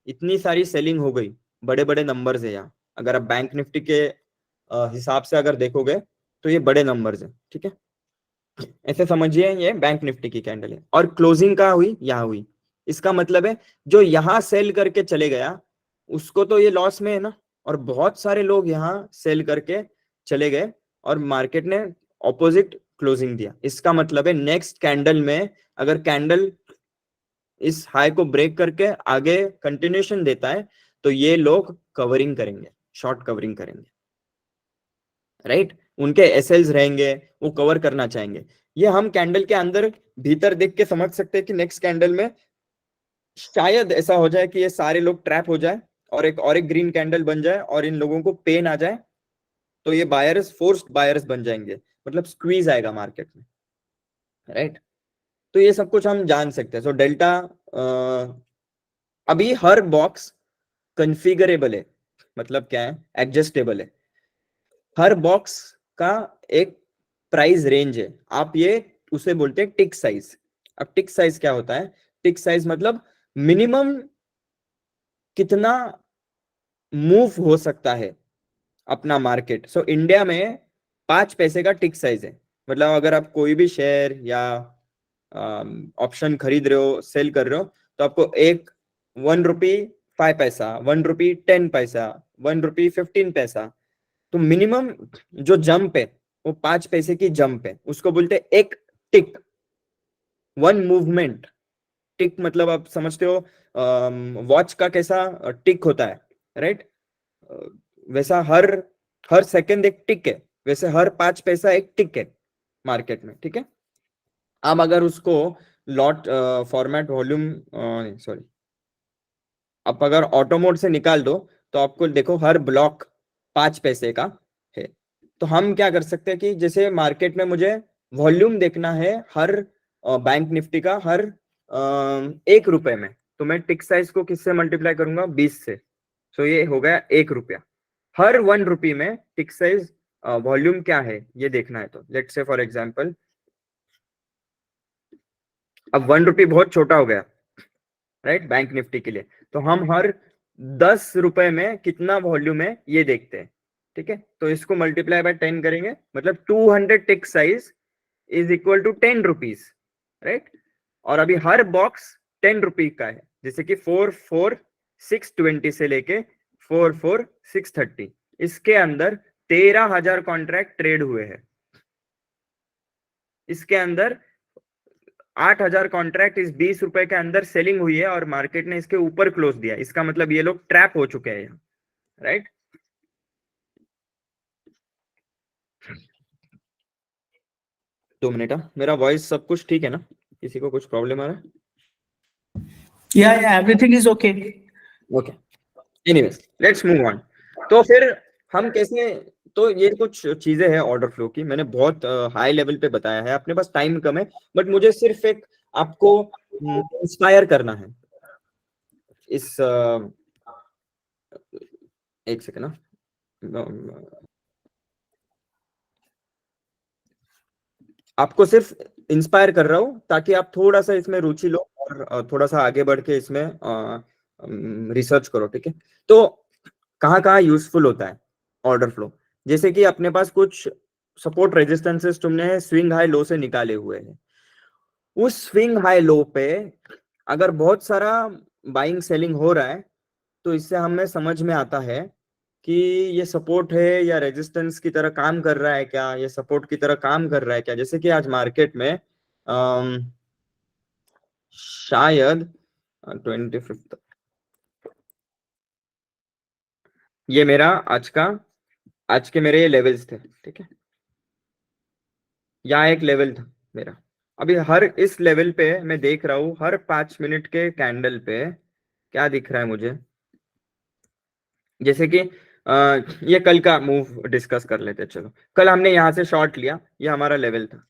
इतनी सारी सेलिंग हो गई, बड़े बड़े नंबर्स है यहाँ। अगर आप बैंक निफ्टी के हिसाब से अगर देखोगे तो ये बड़े नंबर्स है, ठीक है। ऐसे समझिए ये बैंक निफ्टी की कैंडल है और क्लोजिंग कहाँ हुई, यहाँ हुई। इसका मतलब है जो यहाँ सेल करके चले गया उसको तो ये लॉस में है ना, और बहुत सारे लोग यहाँ सेल करके चले गए और मार्केट ने ऑपोजिट क्लोजिंग दिया। इसका मतलब है नेक्स्ट कैंडल में अगर कैंडल इस हाई को ब्रेक करके आगे कंटिन्यूएशन देता है तो ये लोग कवरिंग करेंगे, शॉर्ट कवरिंग करेंगे, राइट। उनके एसएल्स रहेंगे, वो कवर करना चाहेंगे। ये हम कैंडल के अंदर भीतर देख के समझ सकते हैं कि नेक्स्ट कैंडल में शायद ऐसा हो जाए कि ये सारे लोग ट्रैप हो जाए और एक ग्रीन कैंडल बन जाए और इन लोगों को पेन आ जाए तो ये बायर्स फोर्स्ड बायर्स बन जाएंगे, मतलब स्क्वीज आएगा मार्केट में, राइट। तो ये सब कुछ हम जान सकते हैं। सो डेल्टा अभी हर बॉक्स कॉन्फ़िगरेबल है, मतलब क्या है, एडजस्टेबल है। हर बॉक्स का एक प्राइस रेंज है, आप ये उसे बोलते हैं टिक साइज। अब टिक साइज क्या होता है, टिक साइज मतलब मिनिमम कितना मूव हो सकता है अपना मार्केट। सो इंडिया में 5 पैसे का टिक साइज है, मतलब अगर आप कोई भी शेयर या ऑप्शन खरीद रहे हो, सेल कर रहे हो, तो आपको एक 1 रुपी 5 पैसा, 1 रुपी 10 पैसा, 1 रुपी 15 पैसा, तो मिनिमम जो जंप है वो 5 पैसे की जंप है, उसको बोलते हैं एक टिक, वन मूवमेंट। टिक मतलब आप समझते हो वॉच का कैसा टिक होता है, राइट। वैसा हर हर सेकंड एक टिक है, वैसे हर 5 पैसा एक टिक है मार्केट में, ठीक है। अब अगर उसको लॉट फॉर्मेट वॉल्यूम सॉरी, आप अगर ऑटो मोड से निकाल दो तो आपको देखो हर ब्लॉक 5 पैसे का है। तो हम क्या कर सकते हैं कि जैसे मार्केट में मुझे वॉल्यूम देखना है हर बैंक निफ्टी का हर 1 रुपए में, तो मैं टिक साइज को किससे मल्टीप्लाई करूंगा, 20 से। सो ये हो गया 1 रुपया। हर 1 रुपी में टिक साइज वॉल्यूम क्या है ये देखना है, तो लेट्स से फॉर एग्जांपल अब 1 रुपी बहुत छोटा हो गया, राइट, बैंक निफ्टी के लिए। तो हम हर 10 रुपए में कितना वॉल्यूम है ये देखते हैं, ठीक है। तो इसको मल्टीप्लाई बाय 10 करेंगे, मतलब 200 tick size is equal to 10 rupees, right. और अभी हर बॉक्स 10 रुपी का है, जैसे कि 44620 से लेके 44630, इसके अंदर 13,000 कॉन्ट्रैक्ट ट्रेड हुए हैं। इसके अंदर 8,000 कॉन्ट्रैक्ट इस 20 रुपए के अंदर सेलिंग हुई है और मार्केट ने इसके ऊपर क्लोज दिया। इसका मतलब ये लोग ट्रैप हो चुके हैं यहाँ, राइट। 2 मिनट, मेरा वॉइस सब कुछ ठीक है ना, किसी को कुछ प्रॉब्लम आ रहा है? Yeah, everything is okay. Okay, anyways let's move on. तो फिर हम कैसे, तो ये कुछ चीजें हैं ऑर्डर फ्लो की, मैंने बहुत हाई लेवल पे बताया है, अपने पास टाइम कम है बट मुझे सिर्फ एक आपको इंस्पायर करना है इस एक सेकंड ना, आपको सिर्फ इंस्पायर कर रहा हूँ ताकि आप थोड़ा सा इसमें रुचि लो और थोड़ा सा आगे बढ़ के इसमें रिसर्च करो, ठीक है। तो कहाँ कहाँ यूजफुल होता है ऑर्डर फ्लो, जैसे कि अपने पास कुछ सपोर्ट रेजिस्टेंसेस तुमने स्विंग हाई लो से निकाले हुए हैं, उस स्विंग हाई लो पे अगर बहुत सारा बाइंग सेलिंग हो रहा है तो इससे हमें समझ में आता है कि ये सपोर्ट है या रेजिस्टेंस की तरह काम कर रहा है क्या, ये सपोर्ट की तरह काम कर रहा है क्या। जैसे कि आज मार्केट में शायद 25, ये मेरा आज के मेरे ये लेवल्स थे, ठीक है। यहाँ एक लेवल था मेरा, अभी हर इस लेवल पे मैं देख रहा हूँ, हर 5 मिनट के कैंडल पे क्या दिख रहा है मुझे। जैसे कि ये कल का मूव डिस्कस कर लेते हैं। चलो, कल हमने यहाँ से शॉर्ट लिया, ये हमारा लेवल था।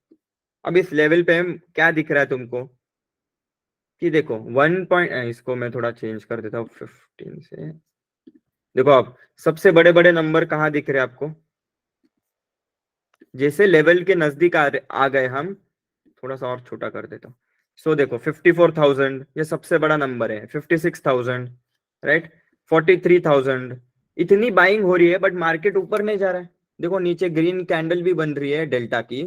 अब इस लेवल पे क्या दिख रहा है तुमको कि देखो 1 पॉइंट, इसको मैं थोड़ा चेंज कर देता हूँ 15 से। देखो अब सबसे बड़े बड़े नंबर कहाँ दिख रहे हैं आपको, जैसे लेवल के नजदीक आ गए हम, थोड़ा सा और छोटा कर देता हूँ। सो देखो 54,000 ये सबसे बड़ा नंबर है, 56,000, राइट, 43,000, इतनी बाइंग हो रही है बट मार्केट ऊपर नहीं जा रहा है। देखो नीचे ग्रीन कैंडल भी बन रही है डेल्टा की,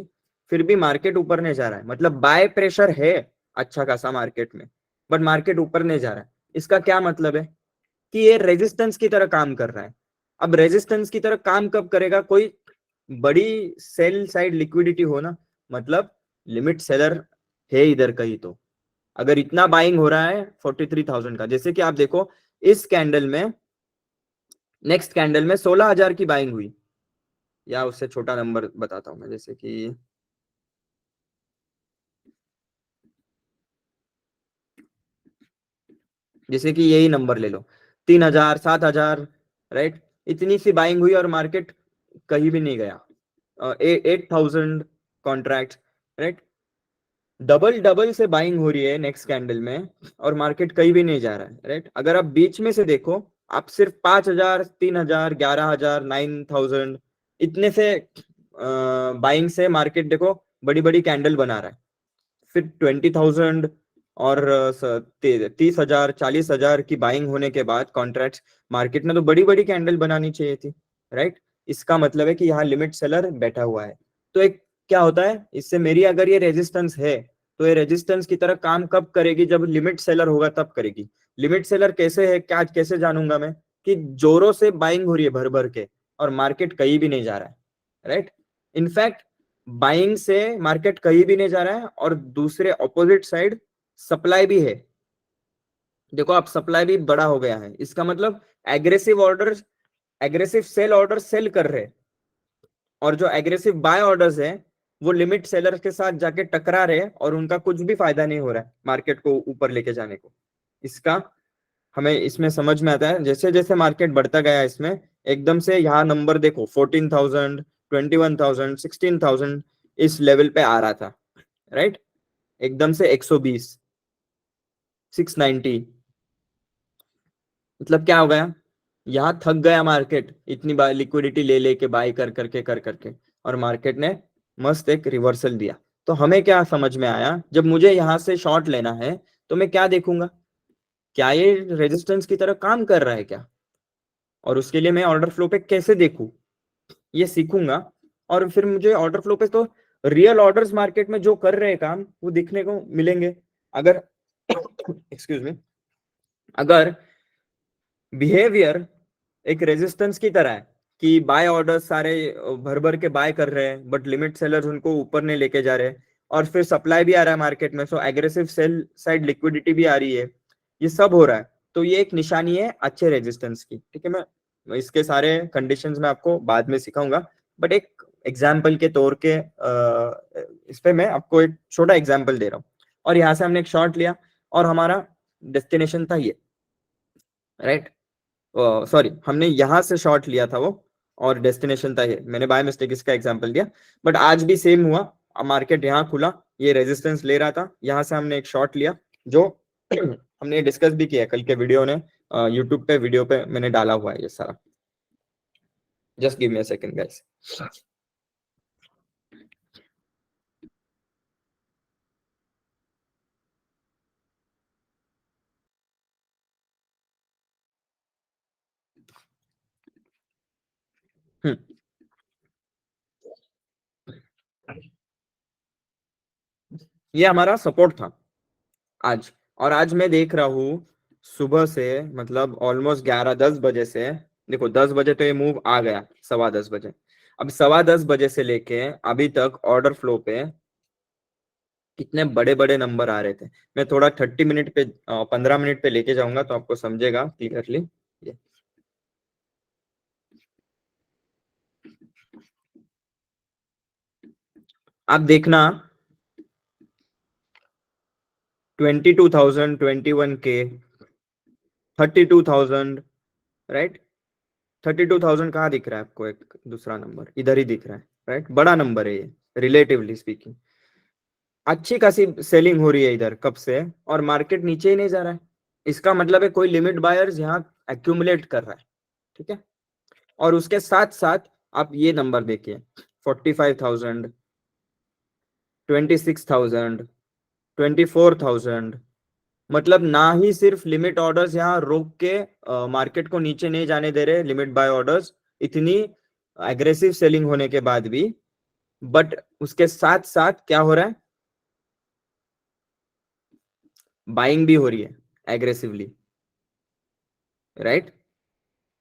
फिर भी मार्केट ऊपर नहीं जा रहा है, मतलब बाय प्रेशर है अच्छा खासा मार्केट में, बट मार्केट ऊपर नहीं जा रहा है। इसका क्या मतलब है कि ये रेजिस्टेंस की तरह काम कर रहा है। अब रेजिस्टेंस की तरह काम कब करेगा, कोई बड़ी सेल साइड लिक्विडिटी हो ना, मतलब लिमिट सेलर है इधर कहीं, तो अगर इतना बाइंग हो रहा है 43,000 का, जैसे कि आप देखो इस कैंडल में, नेक्स्ट कैंडल में 16,000 की बाइंग हुई, या उससे छोटा नंबर बताता हूं मैं, जैसे कि यही नंबर ले लो, 3,000, 7,000, राइट, इतनी सी बाइंग हुई और मार्केट कहीं भी नहीं गया। 8,000 कॉन्ट्रैक्ट, राइट, डबल डबल से बाइंग हो रही है नेक्स्ट कैंडल में और मार्केट कहीं भी नहीं जा रहा है, राइट। अगर आप बीच में से देखो, आप सिर्फ 5,000, 3,000, 11,000, 9,000 इतने से बाइंग से मार्केट देखो बड़ी बड़ी कैंडल बना रहा है। फिर 20,000 और 30,000, 40,000 की बाइंग होने के बाद कॉन्ट्रैक्ट, मार्केट ने तो बड़ी बड़ी कैंडल बनानी चाहिए थी, राइट। इसका मतलब है कि यहाँ लिमिट सेलर बैठा हुआ है। तो एक क्या होता है इससे, मेरी अगर ये रेजिस्टेंस है तो ये रेजिस्टेंस की तरह काम कब करेगी, जब लिमिट सेलर होगा तब करेगी। लिमिट सेलर कैसे है, क्या कैसे जानूंगा मैं, कि जोरों से बाइंग हो रही है भर भर के और मार्केट कहीं भी नहीं जा रहा है, राइट। इनफैक्ट बाइंग से मार्केट कहीं भी नहीं जा रहा है और दूसरे ऑपोजिट साइड सप्लाई भी है। देखो आप सप्लाई भी बड़ा हो गया है, इसका मतलब aggressive order, aggressive sell order sell कर रहे हैं, और जो एग्रेसिव बाय ऑर्डर्स है वो लिमिट सेलर के साथ जाके टकरा रहे हैं और उनका कुछ भी फायदा नहीं हो रहा है मार्केट को ऊपर लेके जाने को। इसका हमें इसमें समझ में आता है, जैसे जैसे मार्केट बढ़ता गया इसमें, एकदम से यहाँ नंबर देखो 14,000, 21,000, 16,000 इस लेवल पे आ रहा था, राइट, एकदम से 120, 690, मतलब क्या हो गया, यहाँ थक गया मार्केट इतनी बार लिक्विडिटी ले लेके बाय कर करके, और मार्केट ने मस्त एक रिवर्सल दिया। तो हमें क्या समझ में आया, जब मुझे यहाँ से शॉर्ट लेना है तो मैं क्या देखूंगा, क्या ये रेजिस्टेंस की तरह काम कर रहा है क्या, और उसके लिए मैं ऑर्डर फ्लो पे कैसे देखूं, ये सीखूंगा। और फिर मुझे ऑर्डर फ्लो पे तो रियल ऑर्डर्स मार्केट में जो कर रहे हैं काम वो दिखने को मिलेंगे। अगर एक्सक्यूज मी, अगर बिहेवियर एक रेजिस्टेंस की तरह है कि बाय ऑर्डर सारे भर भर के बाय कर रहे हैं बट लिमिट सेलर्स उनको ऊपर नहीं लेके जा रहे, और फिर सप्लाई भी आ रहा है मार्केट में, सो एग्रेसिव सेल साइड लिक्विडिटी भी आ रही है, ये सब हो रहा है, तो ये एक निशानी है अच्छे रेजिस्टेंस की, ठीक है। मैं इसके सारे कंडीशंस में आपको बाद में सिखाऊंगा, बट एक एग्जाम्पल के तौर के इस पे मैं आपको एक छोटा एग्जाम्पल दे रहा हूँ। और यहाँ से हमने एक शॉर्ट लिया और हमारा डेस्टिनेशन था ये, राइट, सॉरी, हमने यहां से शॉर्ट लिया था वो, और डेस्टिनेशन था ये, मैंने बाय मिस्टेक इसका एग्जांपल दिया। बट आज भी सेम हुआ, मार्केट यहाँ खुला, ये रेजिस्टेंस ले रहा था, यहाँ से हमने एक शॉर्ट लिया, जो हमने डिस्कस भी किया कल के वीडियो ने, यूट्यूब पे वीडियो पे मैंने डाला हुआ है ये सारा। Just give me a second guys. Hmm ये हमारा सपोर्ट था आज, और आज मैं देख रहा हूँ सुबह से, मतलब ऑलमोस्ट 11-10 बजे से, देखो 10 बजे तो ये मूव आ गया, 10:15 बजे, अब 10:15 बजे से लेके अभी तक ऑर्डर फ्लो पे कितने बड़े बड़े नंबर आ रहे थे। मैं थोड़ा 30 मिनट पे 15 मिनट पे लेके जाऊंगा तो आपको समझेगा क्लियरली। आप देखना 22,000, 21K, 32,000, राइट। 32,000 कहाँ दिख रहा है आपको? एक दूसरा नंबर इधर ही दिख रहा है, राइट। बड़ा नंबर है ये, रिलेटिवली स्पीकिंग। अच्छी खासी सेलिंग हो रही है इधर कब से, और मार्केट नीचे ही नहीं जा रहा है। इसका मतलब है कोई लिमिट बायर्स यहाँ एक्यूमुलेट कर रहा है, ठीक है। और उसके साथ साथ आप ये नंबर देखिए, 45,000, 26,000, 24,000। मतलब ना ही सिर्फ लिमिट ऑर्डर्स यहाँ रोक के मार्केट को नीचे नहीं जाने दे रहे, लिमिट बाय ऑर्डर्स इतनी एग्रेसिव सेलिंग होने के बाद भी, बट उसके साथ साथ क्या हो रहा है, बाइंग भी हो रही है एग्रेसिवली, राइट।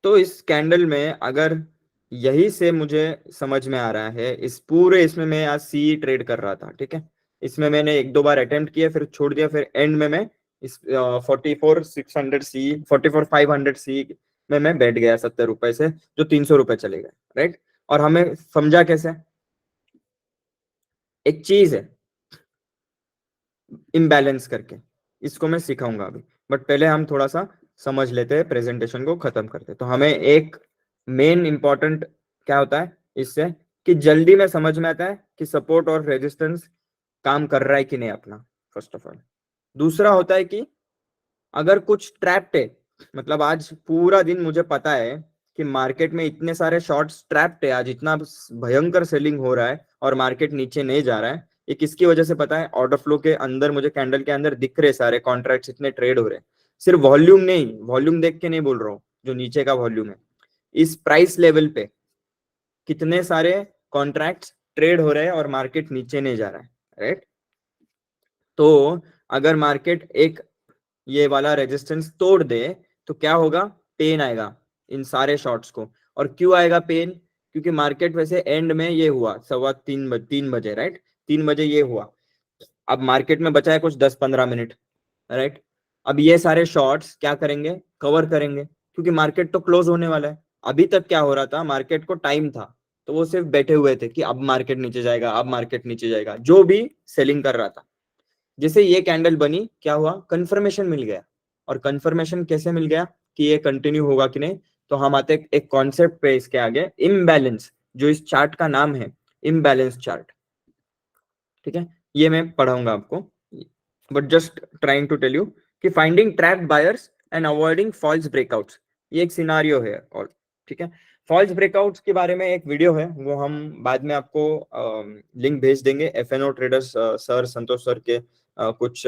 तो इस कैंडल में अगर यही से मुझे समझ में आ रहा है, इस पूरे इसमें मैं आज सी ट्रेड कर रहा था, ठीक है। इसमें मैंने 1-2 बार अटेम्प्ट किया, फिर छोड़ दिया, फिर एंड में मैं इस 44,600 सी, 44,500 सी में मैं बैठ गया 70 रुपए से, जो 300 रुपए चले गए, राइट। और हमें समझा कैसे? एक चीज है इम्बैलेंस करके, इसको मैं सिखाऊंगा अभी, बट पहले हम थोड़ा सा समझ लेते हैं, प्रेजेंटेशन को खत्म करते हैं। तो हमें एक मेन इंपॉर्टेंट क्या होता है इससे, कि जल्दी में समझ में आता है कि सपोर्ट और रेजिस्टेंस काम कर रहा है कि नहीं अपना, फर्स्ट ऑफ ऑल। दूसरा होता है कि अगर कुछ ट्रैप्ड है, मतलब आज पूरा दिन मुझे पता है कि मार्केट में इतने सारे शॉर्ट्स ट्रैप्ड है, आज इतना भयंकर सेलिंग हो रहा है और मार्केट नीचे नहीं जा रहा है, ये किसकी वजह से पता है? ऑर्डर फ्लो के अंदर मुझे कैंडल के अंदर दिख रहे सारे कॉन्ट्रैक्ट्स इतने ट्रेड हो रहे हैं। सिर्फ वॉल्यूम नहीं, वॉल्यूम देख के नहीं बोल रहा हूँ, जो नीचे का वॉल्यूम है, इस प्राइस लेवल पे कितने सारे कॉन्ट्रैक्ट्स ट्रेड हो रहे हैं और मार्केट नीचे नहीं जा रहा है, राइट। तो अगर मार्केट एक ये वाला रेजिस्टेंस तोड़ दे तो क्या होगा? पेन आएगा इन सारे शॉर्ट्स को। और क्यों आएगा पेन? क्योंकि मार्केट वैसे एंड में ये हुआ 3:15 बजे, राइट। 3 बजे ये हुआ, अब मार्केट में बचा है कुछ 10-15 मिनट, राइट। अब ये सारे शॉर्ट्स क्या करेंगे? कवर करेंगे, क्योंकि मार्केट तो क्लोज होने वाला है। अभी तक क्या हो रहा था, मार्केट को टाइम था, तो वो सिर्फ बैठे हुए थे कि अब मार्केट नीचे जाएगा, अब मार्केट नीचे जाएगा, जो भी सेलिंग कर रहा था। जैसे ये कैंडल बनी, क्या हुआ? कंफर्मेशन मिल गया। और कंफर्मेशन कैसे मिल गया कि ये कंटिन्यू होगा कि नहीं? तो हम आते एक कॉन्सेप्ट पे इसके आगे, इम्बैलेंस, जो इस चार्ट का नाम है इम्बैलेंस चार्ट, ठीक है। ये मैं पढ़ाऊंगा आपको, but just trying to tell you कि finding trapped buyers and avoiding false breakouts, ये एक सिनारियो है। और ठीक है, फॉल्स ब्रेकआउट्स के बारे में एक वीडियो है, वो हम बाद में आपको लिंक भेज देंगे। एफएनओ ट्रेडर्स सर संतोष सर के कुछ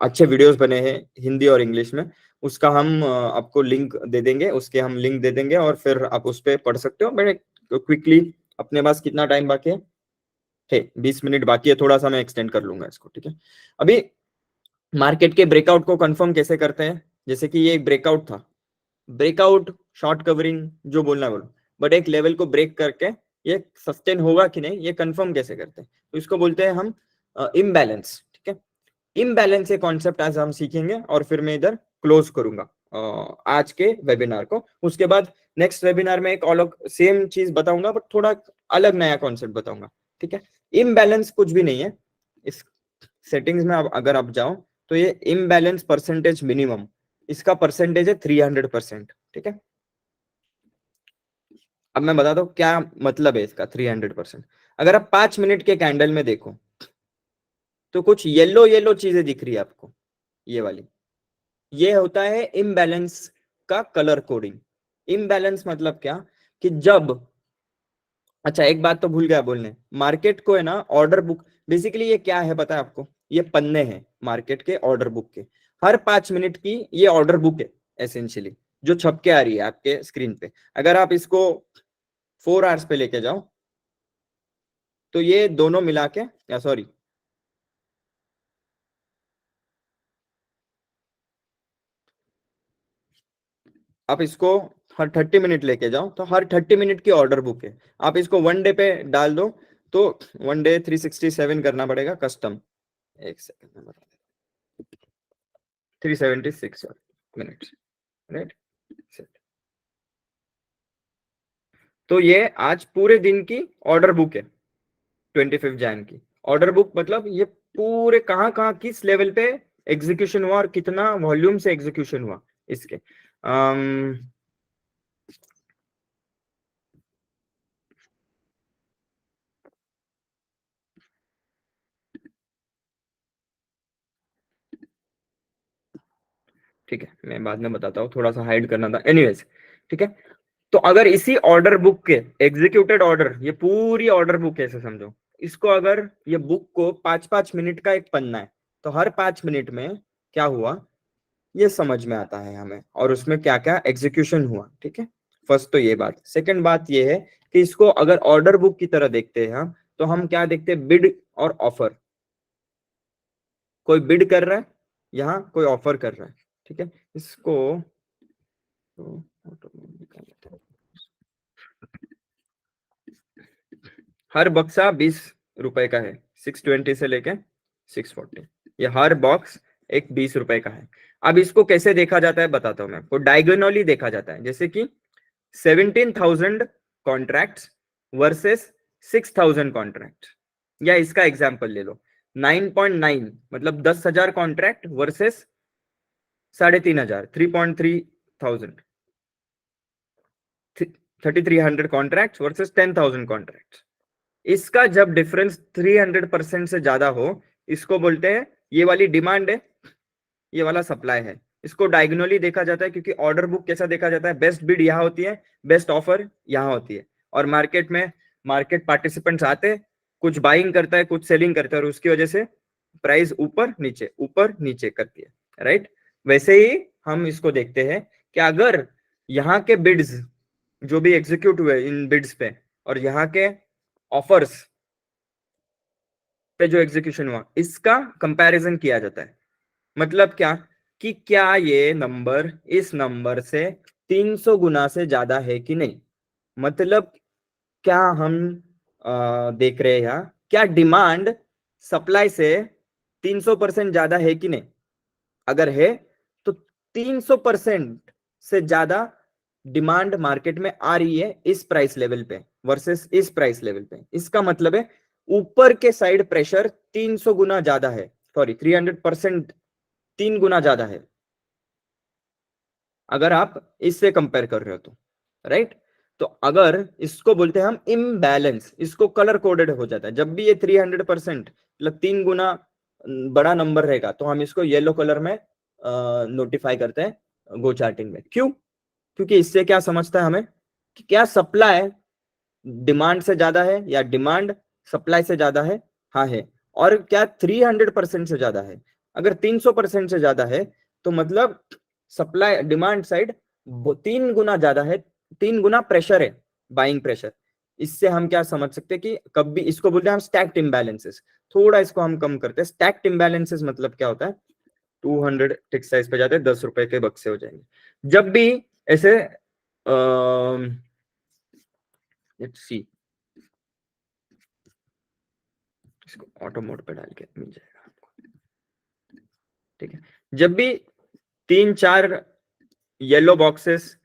अच्छे वीडियोस बने हैं हिंदी और इंग्लिश में, उसका हम आपको लिंक दे देंगे, उसके हम लिंक दे देंगे, और फिर आप उस पर पढ़ सकते हो। मैंने क्विकली, अपने पास कितना टाइम बाकी है? 20 मिनट बाकी है, थोड़ा सा मैं एक्सटेंड कर लूंगा इसको, ठीक है। अभी मार्केट के ब्रेकआउट को कंफर्म कैसे करते हैं? जैसे कि ये एक ब्रेकआउट था, ब्रेकआउट शॉर्ट कवरिंग जो बोलना है बोलो, बट एक लेवल को ब्रेक करके ये सस्टेन होगा कि नहीं, ये कंफर्म कैसे करते हैं? तो इसको बोलते हैं हम इम्बैलेंस, ठीक है। इम्बैलेंस ये कॉन्सेप्ट आज हम सीखेंगे, और फिर मैं इधर क्लोज करूंगा आज के वेबिनार को। उसके बाद नेक्स्ट वेबिनार में एक अलग सेम चीज बताऊंगा, बट थोड़ा अलग नया कॉन्सेप्ट बताऊंगा, ठीक है। इम्बैलेंस कुछ भी नहीं है, इस सेटिंग्स में अगर आप जाओ तो ये इम्बैलेंस परसेंटेज मिनिमम, इसका परसेंटेज है 300%, ठीक है। अब मैं बताता हूँ क्या मतलब है इसका 300%। अगर आप 5 मिनट के कैंडल में देखो तो कुछ येलो येलो चीजें दिख रही है आपको, ये वाली, ये होता है इम्बैलेंस का कलर कोडिंग। इम्बैलेंस मतलब क्या? कि जब, अच्छा एक बात तो भूल गया बोलने, मार्केट को है ना ऑर्डर बुक, बेसिकली ये क्या है पता है आपको? ये पन्ने हैं मार्केट के ऑर्डर बुक के, हर 5 मिनट की ये ऑर्डर बुक है एसेंशियली, जो छप के आ रही है आपके स्क्रीन पे। अगर आप इसको 4 आवर्स पे लेके जाओ तो ये दोनों मिला के, या सॉरी आप इसको हर 30 मिनट लेके जाओ, तो हर 30 मिनट की ऑर्डर बुक है। आप इसको 1 डे पे डाल दो तो 1 डे 367 करना पड़ेगा कस्टम। एक सेकंड में बता देता हूं। 376 मिनट, राइट। तो ये आज पूरे दिन की ऑर्डर बुक है, 25 जैन की ऑर्डर बुक। मतलब ये पूरे कहाँ कहाँ किस लेवल पे एग्जीक्यूशन हुआ और कितना वॉल्यूम से एग्जीक्यूशन हुआ इसके। ठीक है, मैं बाद में बताता हूँ, थोड़ा सा हाइड करना था, एनीवेज। ठीक है, तो अगर इसी ऑर्डर बुक के एग्जीक्यूटेड ऑर्डर, ये पूरी ऑर्डर बुक ऐसे समझो इसको, अगर ये बुक को 5-5 मिनट का एक पन्ना है, तो हर 5 मिनट में क्या हुआ ये समझ में आता है हमें, और उसमें क्या क्या एग्जीक्यूशन हुआ। ठीक है, फर्स्ट तो ये बात। सेकंड बात ये है कि इसको अगर ऑर्डर बुक की तरह देखते हैं हम, तो हम क्या देखते हैं, बिड और ऑफर। कोई बिड कर रहा है, यहाँ कोई ऑफर कर रहा है। ठीक है, इसको तो हर बक्सा 20 रुपए का है, 620 से लेके 640, ये हर बॉक्स एक 20 रुपए का है। अब इसको कैसे देखा जाता है बताता हूं मैं आपको। डायगोनली देखा जाता है, जैसे कि 17,000 कॉन्ट्रैक्ट वर्सेस 6,000 कॉन्ट्रैक्ट, या इसका एग्जाम्पल ले लो 9.9 मतलब 10,000 contract versus 3,500, 3,300, 3,300 contract versus 10,000 contract. इसका जब डिफरेंस 300% से ज्यादा हो, इसको बोलते हैं, ये वाली डिमांड है, ये वाला सप्लाई है। इसको डायगोनली देखा जाता है, क्योंकि ऑर्डर बुक कैसा देखा जाता है, बेस्ट बिड यहाँ होती है, बेस्ट ऑफर यहाँ होती है, और मार्केट में मार्केट पार्टिसिपेंट्स आते हैं, कुछ बाइंग करता है कुछ सेलिंग करता है, और उसकी वजह से प्राइस ऊपर नीचे करती है, राइट। वैसे ही हम इसको देखते हैं कि अगर यहाँ के बिड्स जो भी एग्जीक्यूट हुए इन बिड्स पे, और यहाँ के ऑफर्स पे जो एग्जीक्यूशन हुआ, इसका कंपैरिजन किया जाता है। मतलब क्या, कि क्या ये नंबर इस नंबर से 300 गुना से ज्यादा है कि नहीं। मतलब क्या हम देख रहे हैं यहाँ, क्या डिमांड सप्लाई से 300% ज्यादा है कि नहीं। अगर है तो 300% से ज्यादा डिमांड मार्केट में आ रही है इस प्राइस लेवल पे वर्सेस इस प्राइस लेवल पे, इसका मतलब है ऊपर के साइड प्रेशर 300 गुना ज्यादा है, सॉरी 300%, 3 गुना ज्यादा है, अगर आप इससे कंपेयर कर रहे हो तो, राइट। तो अगर इसको बोलते हैं हम इम्बैलेंस, इसको कलर कोडेड हो जाता है। जब भी ये 300% मतलब 3 गुना बड़ा नंबर रहेगा, तो हम इसको येलो कलर में नोटिफाई करते हैं गो चार्टिंग में। क्यों? क्योंकि इससे क्या समझता है हमें, कि क्या सप्लाई डिमांड से ज्यादा है, या डिमांड सप्लाई से ज्यादा है। हाँ है। और क्या 300% से ज्यादा है। अगर 300% से ज्यादा है, तो मतलब सप्लाई डिमांड साइड 3 गुना ज्यादा है, 3 गुना प्रेशर है, बाइंग प्रेशर। इससे हम क्या समझ सकते हैं कि कभी इसको बोलते हैं हम स्टैक्ड इम्बैलेंसेस। थोड़ा इसको हम कम करते हैं। स्टैक्ड इम्बैलेंसेस मतलब क्या होता है, 200 टिक साइज पे जाते हैं, 10 रुपए के बक्से हो जाएंगे। जब भी ऐसे लेट्स सी, इसको ऑटो मोड पे डाल के मिल जाएगा आपको। ठीक है, जब भी 3-4 येलो बॉक्सेस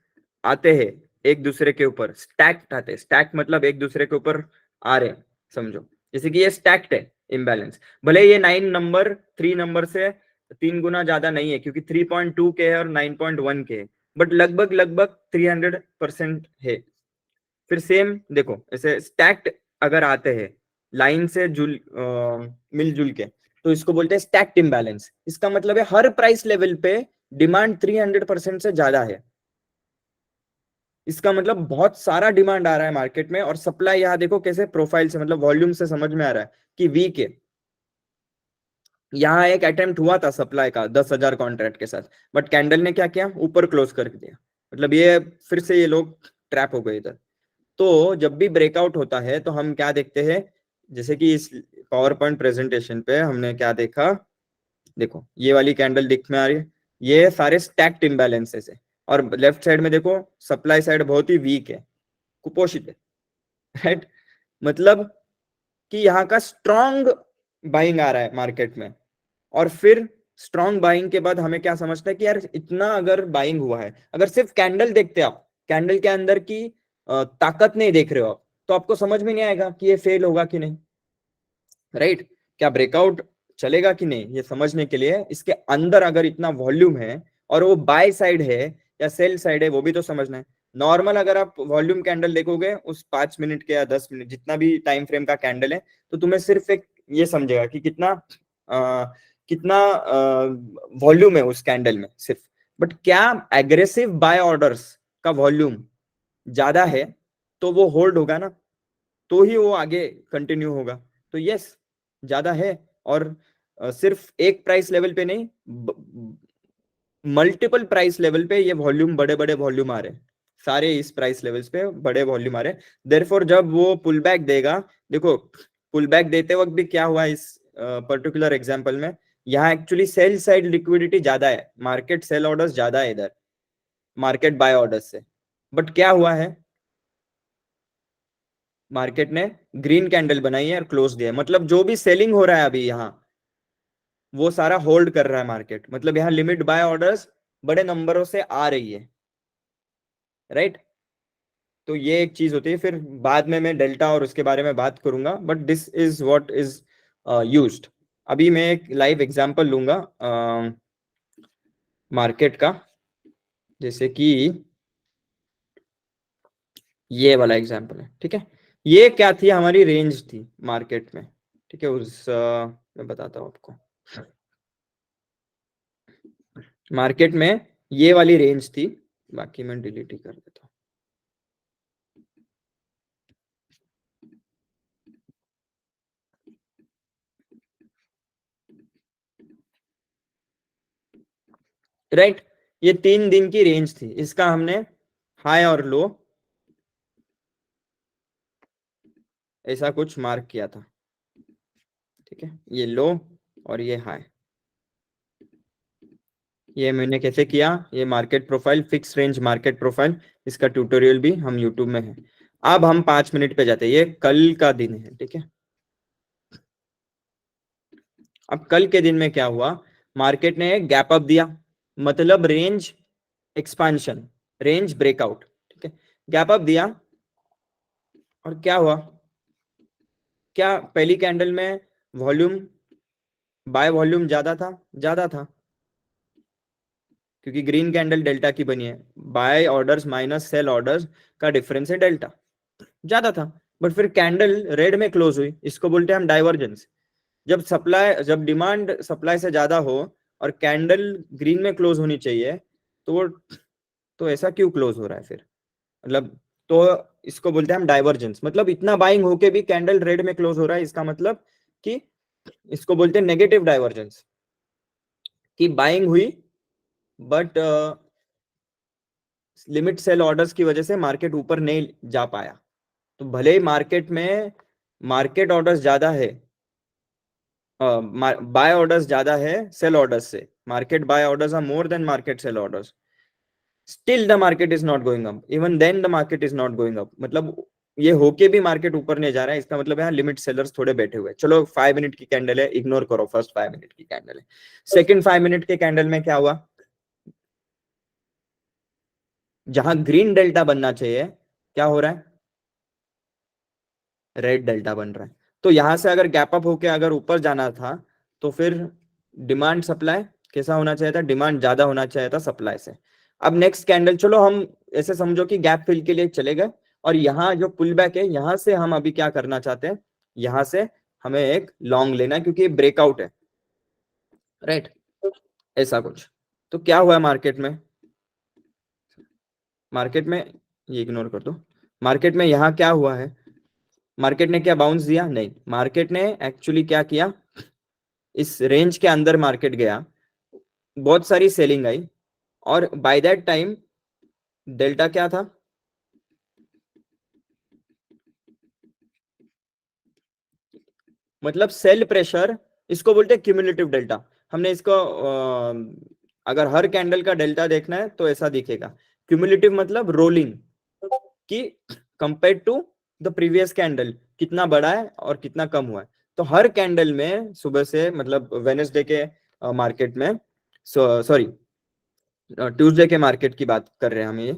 आते हैं एक दूसरे के ऊपर, स्टैक्ड आते हैं, स्टैक मतलब एक दूसरे के ऊपर आ रहे हैं, समझो जैसे कि ये स्टैक्ड है इम्बैलेंस। भले ये 3 नंबर से 3 गुना ज्यादा नहीं है, क्योंकि 3.2 के है और 9.1 के है, बट लगभग लगभग 300% है। फिर सेम देखो, ऐसे स्टैक्ड अगर आते हैं लाइन से मिलजुल के, तो इसको बोलते हैं स्टैक्ड इम्बैलेंस। इसका मतलब है हर प्राइस लेवल पे डिमांड 300% से ज्यादा है। इसका मतलब बहुत सारा डिमांड आ रहा है मार्केट में, और सप्लाई यहाँ देखो कैसे प्रोफाइल से मतलब वॉल्यूम से समझ में आ रहा है कि वीक है। यहाँ एक अटेम्प्ट हुआ था सप्लाई का 10,000 कॉन्ट्रैक्ट के साथ, बट कैंडल ने क्या किया, ऊपर क्लोज कर दिया। मतलब ये फिर से ये लोग ट्रैप हो गए इधर। तो जब भी ब्रेकआउट होता है, तो हम क्या देखते हैं, जैसे कि इस पावर पॉइंट प्रेजेंटेशन पे हमने क्या देखा, देखो ये वाली कैंडल दिख में आ रही है, ये सारे स्टैक्ड इम्बैलेंसेस है। और लेफ्ट साइड में देखो सप्लाई साइड बहुत ही वीक है, कुपोषित है, राइट। मतलब कि यहाँ का स्ट्रॉन्ग बाइंग आ रहा है मार्केट में, और फिर स्ट्रॉन्ग बाइंग के बाद हमें क्या समझता है कि यार इतना अगर बाइंग हुआ है, अगर सिर्फ कैंडल देखते आप, कैंडल के अंदर की ताकत नहीं देख रहे हो आप, तो आपको समझ में नहीं आएगा कि ये फेल होगा कि नहीं, राइट। क्या ब्रेकआउट चलेगा कि नहीं, ये समझने के लिए इसके अंदर अगर इतना वॉल्यूम है और वो बाय साइड है या सेल साइड है, वो भी तो समझना है। नॉर्मल अगर आप वॉल्यूम कैंडल देखोगे उस 5 मिनट के या 10 मिनट जितना भी टाइम फ्रेम का कैंडल है, तो तुम्हें सिर्फ एक ये समझेगा कि कितना वॉल्यूम है उस कैंडल में सिर्फ। बट क्या एग्रेसिव बाय ऑर्डर्स का वॉल्यूम ज्यादा है तो वो होल्ड होगा ना, तो ही वो आगे कंटिन्यू होगा। तो यस, ज्यादा है, और सिर्फ एक प्राइस लेवल पे नहीं, मल्टीपल प्राइस लेवल पे ये वॉल्यूम, बड़े बड़े वॉल्यूम आ रहे हैं, सारे इस प्राइस लेवल्स पे बड़े वॉल्यूम आ रहे हैं। देयरफॉर जब वो पुल बैक देगा, देखो पुल बैक देते वक्त भी क्या हुआ इस पर्टिकुलर एग्जांपल में, यहाँ एक्चुअली सेल साइड लिक्विडिटी ज्यादा है, मार्केट सेल ऑर्डर्स ज्यादा है इधर मार्केट बाय ऑर्डर्स से। बट क्या हुआ है, मार्केट ने ग्रीन कैंडल बनाई है और क्लोज दिया है, मतलब जो भी सेलिंग हो रहा है अभी यहाँ वो सारा होल्ड कर रहा है मार्केट, मतलब यहाँ लिमिट बाय ऑर्डर्स बड़े नंबरों से आ रही है, राइट। तो ये एक चीज होती है, फिर बाद में मैं डेल्टा और उसके बारे में बात करूंगा, but this is what is used. अभी मैं एक लाइव एग्जांपल लूंगा मार्केट का, जैसे कि ये वाला एग्जांपल है, ठीक है। ये क्या थी, हमारी रेंज थी मार्केट में, ठीक है। मैं बताता हूँ आपको, मार्केट में ये वाली रेंज थी, बाकी मैं डिलीट ही कर देता हूँ। राइट, ये 3 दिन की रेंज थी, इसका हमने हाई और लो ऐसा कुछ मार्क किया था, ठीक है। ये लो और ये हाई, ये मैंने कैसे किया, ये market profile, fix range market profile, इसका ट्यूटोरियल भी हम यूट्यूब में है। अब हम 5 मिनट पे जाते हैं, ये कल का दिन है, ठीक है। अब कल के दिन में क्या हुआ, मार्केट ने एक गैप अप दिया, मतलब रेंज एक्सपांशन, रेंज ब्रेकआउट, ठीक है। गैप अप दिया और क्या हुआ, क्या पहली कैंडल में वॉल्यूम, बाय वॉल्यूम ज्यादा था, क्योंकि ग्रीन कैंडल डेल्टा की बनी है, buy orders minus sell orders का डिफरेंस है डेल्टा, ज्यादा था। बट फिर कैंडल रेड में क्लोज हुई, इसको बोलते हैं हम डाइवर्जेंस। जब डिमांड सप्लाई से ज्यादा हो और कैंडल ग्रीन में क्लोज होनी चाहिए, तो वो, तो ऐसा क्यों क्लोज हो रहा है फिर, मतलब, तो इसको बोलते हैं हम डाइवर्जेंस। मतलब इतना बाइंग होके भी कैंडल रेड में क्लोज हो रहा है, इसका मतलब कि इसको बोलते हैं नेगेटिव डाइवर्जेंस, कि बाइंग हुई बट लिमिट सेल ऑर्डर्स की वजह से मार्केट ऊपर नहीं जा पाया। तो भले ही मार्केट में मार्केट ऑर्डर्स ज्यादा है, बाय ऑर्डर्स ज्यादा है सेल ऑर्डर्स से, market buy orders are more than market sell orders, still the market is not going up, even then the market is not going up. मतलब ये होके भी मार्केट ऊपर नहीं जा रहा है, इसका मतलब यहाँ लिमिट सेलर्स थोड़े बैठे हुए हैं। चलो 5 मिनट की कैंडल है, इग्नोर करो, फर्स्ट 5 मिनट की कैंडल है। सेकंड 5 मिनट के कैंडल में क्या हुआ, जहां ग्रीन डेल्टा बनना चाहिए, क्या हो रहा है, रेड डेल्टा बन रहा है। तो यहां से अगर गैप अप होके अगर ऊपर जाना था, तो फिर डिमांड सप्लाई कैसा होना चाहिए था, डिमांड ज्यादा होना चाहिए था सप्लाई से। अब नेक्स्ट कैंडल, चलो हम ऐसे समझो कि गैप फिल के लिए चले गए, और यहाँ जो पुल बैक है, यहाँ से हम अभी क्या करना चाहते हैं, यहाँ से हमें एक लॉन्ग लेना है, क्योंकि ब्रेकआउट है, राइट, ऐसा कुछ। तो क्या हुआ मार्केट में, मार्केट में, ये इग्नोर कर दो, मार्केट में यहाँ क्या हुआ है, मार्केट ने क्या बाउंस दिया, नहीं, मार्केट ने एक्चुअली क्या किया, इस रेंज के अंदर मार्केट गया, बहुत सारी सेलिंग आई, और बाय दैट टाइम डेल्टा क्या था, मतलब सेल प्रेशर, इसको बोलते हैं क्यूमुलेटिव डेल्टा। हमने इसको अगर हर कैंडल का डेल्टा देखना है तो ऐसा दिखेगा। क्यूमुलेटिव मतलब रोलिंग, कि compare to the previous candle कितना बड़ा है और कितना कम हुआ है। तो हर कैंडल में सुबह से मतलब वेडनेसडे के मार्केट में, सॉरी ट्यूसडे के मार्केट की बात कर रहे हैं हम, ये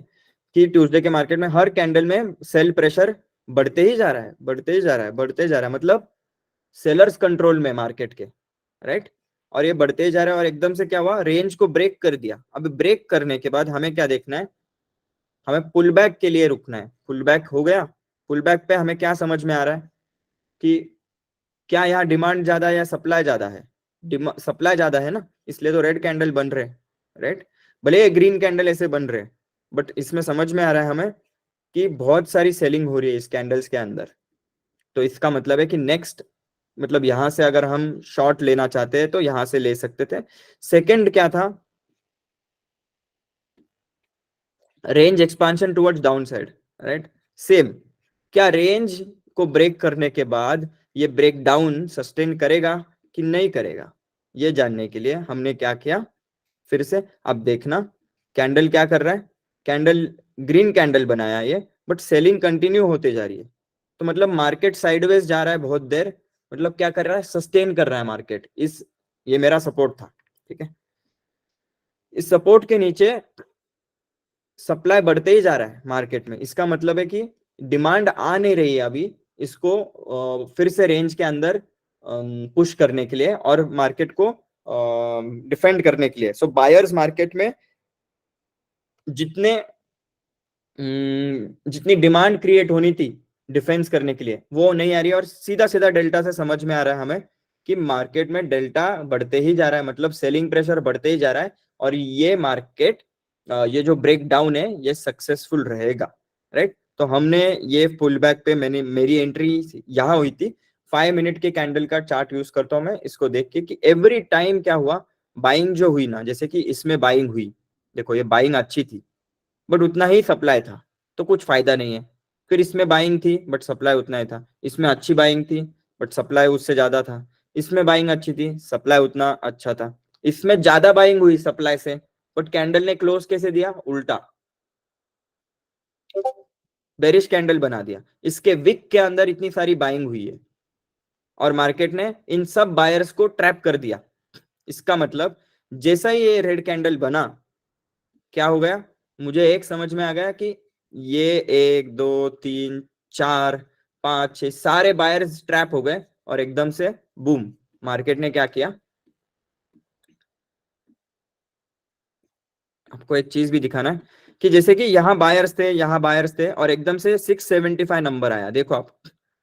कि ट्यूसडे के मार्केट में हर कैंडल में सेल प्रेशर बढ़ते ही जा रहा है, बढ़ते ही जा रहा है, बढ़ते ही जा रहा है, मतलब सेलर्स कंट्रोल में मार्केट के, राइट। और ये बढ़ते ही जा रहा है और एकदम से क्या हुआ, रेंज को ब्रेक कर दिया। अब ब्रेक करने के बाद हमें क्या देखना है, हमें पुल बैक के लिए रुकना है। पुल बैक हो गया, पुल बैक पे हमें क्या समझ में आ रहा है कि क्या यहाँ डिमांड ज्यादा है या सप्लाई ज्यादा है। सप्लाई ज्यादा है ना, इसलिए तो रेड कैंडल बन रहे हैं, राइट। भले ग्रीन कैंडल ऐसे बन रहे हैं, बट इसमें समझ में आ रहा है हमें कि बहुत सारी सेलिंग हो रही है इस कैंडल्स के अंदर। तो इसका मतलब है कि नेक्स्ट, मतलब यहां से अगर हम शॉर्ट लेना चाहते हैं तो यहां से ले सकते थे। सेकंड क्या था, range expansion towards down side, right. Same, क्या रेंज को ब्रेक करने के बाद ये ब्रेक डाउन सस्टेन करेगा कि नहीं करेगा, ये जानने के लिए हमने क्या किया, फिर से अब देखना कैंडल क्या कर रहा है। कैंडल ग्रीन कैंडल बनाया ये, बट सेलिंग कंटिन्यू होते जा रही है। तो मतलब मार्केट साइडवेज जा रहा है बहुत देर, मतलब क्या कर रहा है, सस्टेन कर रहा है मार्केट। इस, ये मेरा सपोर्ट था, ठीक है। इस सपोर्ट के नीचे सप्लाई बढ़ते ही जा रहा है मार्केट में, इसका मतलब है कि डिमांड आ नहीं रही है अभी इसको फिर से रेंज के अंदर पुश करने के लिए और मार्केट को डिफेंड करने के लिए। सो बायर्स मार्केट में जितने जितनी डिमांड क्रिएट होनी थी डिफेंस करने के लिए वो नहीं आ रही है। और सीधा सीधा डेल्टा से समझ में आ रहा है हमें कि मार्केट में डेल्टा बढ़ते ही जा रहा है, मतलब सेलिंग प्रेशर बढ़ते ही जा रहा है। और ये मार्केट, ये जो ब्रेक डाउन है ये सक्सेसफुल रहेगा, राइट। तो हमने ये पुल बैक पे, मैंने मेरी एंट्री यहाँ हुई थी। 5 मिनट के कैंडल का चार्ट यूज करता हूँ मैं इसको देख के कि एवरी टाइम क्या हुआ, बाइंग जो हुई ना, जैसे कि इसमें बाइंग हुई, देखो ये बाइंग अच्छी थी बट उतना ही सप्लाई था, तो कुछ फायदा नहीं है। फिर इसमें बाइंग थी बट सप्लाई उतना ही था, इसमें अच्छी बाइंग थी बट सप्लाई उससे ज्यादा था, इसमें बाइंग अच्छी थी सप्लाई उतना अच्छा था, इसमें ज्यादा बाइंग हुई सप्लाई से, बट कैंडल ने क्लोज कैसे दिया, उल्टा बेरिश कैंडल बना दिया। इसके विक के अंदर इतनी सारी बाइंग हुई है और मार्केट ने इन सब बायर्स को ट्रैप कर दिया। इसका मतलब जैसा ही ये रेड कैंडल बना, क्या हो गया, मुझे एक समझ में आ गया कि ये 1 2 3 4 5 6 सारे बायर्स ट्रैप हो गए और एकदम से बूम, मार्केट ने क्या किया। आपको एक चीज भी दिखाना है कि जैसे कि यहाँ बायर्स थे, यहाँ बायर्स थे और एकदम से 675 नंबर आया, देखो आप,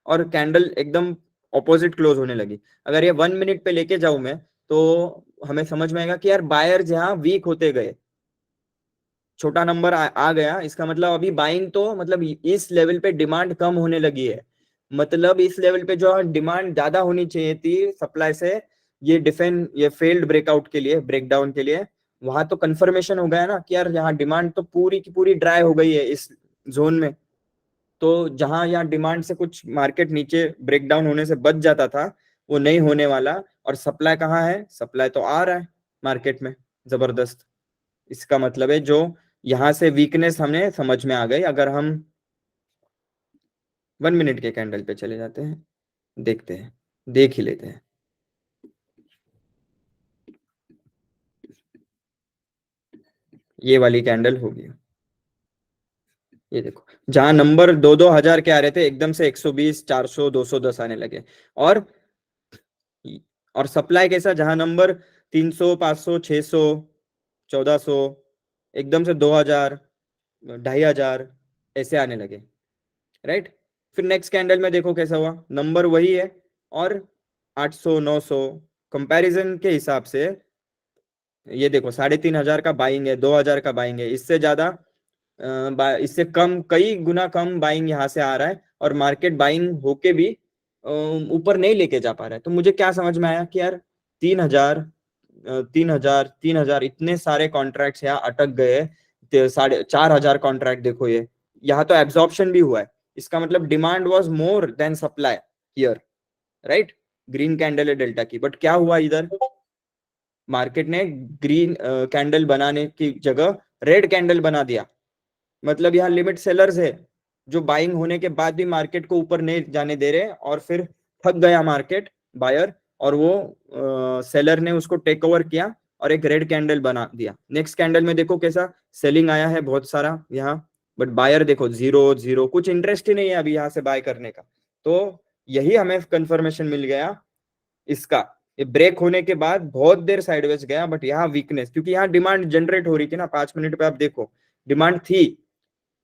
और कैंडल एकदम ऑपोजिट क्लोज होने लगी। अगर ये 1 मिनट पे लेके जाऊं मैं तो हमें समझ में आएगा कि यार बायर्स यहाँ वीक होते गए, छोटा नंबर आ गया। इसका मतलब अभी बाइंग तो, मतलब इस लेवल पे डिमांड कम होने लगी है, मतलब इस लेवल पे जो डिमांड ज्यादा होनी चाहिए थी सप्लाई से, ये डिफेंड, ये फेल्ड ब्रेकआउट के लिए, ब्रेकडाउन के लिए, वहां तो कंफर्मेशन हो गया ना कि यार यहाँ डिमांड तो पूरी की पूरी ड्राई हो गई है इस जोन में। तो जहां यहाँ डिमांड से कुछ मार्केट नीचे ब्रेकडाउन होने से बच जाता था, वो नहीं होने वाला। और सप्लाई कहाँ है, सप्लाई तो आ रहा है मार्केट में जबरदस्त। इसका मतलब है जो यहां से वीकनेस हमें समझ में आ गई। अगर हम 1 मिनट के कैंडल पे चले जाते हैं, देखते हैं, देख ही लेते हैं। ये वाली कैंडल होगी, ये देखो, जहां नंबर 2-2 हजार के आ रहे थे एकदम से 120 400 210 आने लगे। और और सप्लाई कैसा, जहां नंबर 300 500 600 1400 एकदम से 2000 2500 ऐसे आने लगे, राइट। फिर नेक्स्ट कैंडल में देखो कैसा हुआ, नंबर वही है और 800 900 कंपैरिजन के हिसाब से ये देखो 3500 का बाइंग है, 2000 का बाइंग है, इससे ज्यादा इससे कम, कई गुना कम बाइंग यहाँ से आ रहा है। और मार्केट बाइंग होके भी ऊपर नहीं लेके जा पा रहा है। तो मुझे क्या समझ में आया कि यार 3000 3000 इतने सारे कॉन्ट्रैक्ट्स यहाँ अटक गए। 4500 कॉन्ट्रैक्ट देखो, ये यहाँ तो एब्जॉर्प्शन भी हुआ है। इसका मतलब demand was more than supply here, right. Green candle है डेल्टा की, बट क्या हुआ इधर, मार्केट ने ग्रीन कैंडल बनाने की जगह रेड कैंडल बना दिया, मतलब यहाँ लिमिट सेलर्स है जो बाइंग होने के बाद भी मार्केट को ऊपर नहीं जाने दे रहे, और फिर थक गया मार्केट बायर, और वो सेलर ने उसको टेक ओवर किया और एक रेड कैंडल बना दिया। नेक्स्ट कैंडल में देखो कैसा सेलिंग आया है बहुत सारा यहाँ, बट बायर देखो जीरो जीरो, कुछ इंटरेस्ट ही नहीं है अभी यहाँ से बाय करने का। तो यही हमें कंफर्मेशन मिल गया इसका, ये ब्रेक होने के बाद बहुत देर साइडवेज गया, बट यहाँ वीकनेस, क्योंकि यहाँ डिमांड जनरेट हो रही थी ना, 5 मिनट पे आप देखो डिमांड थी,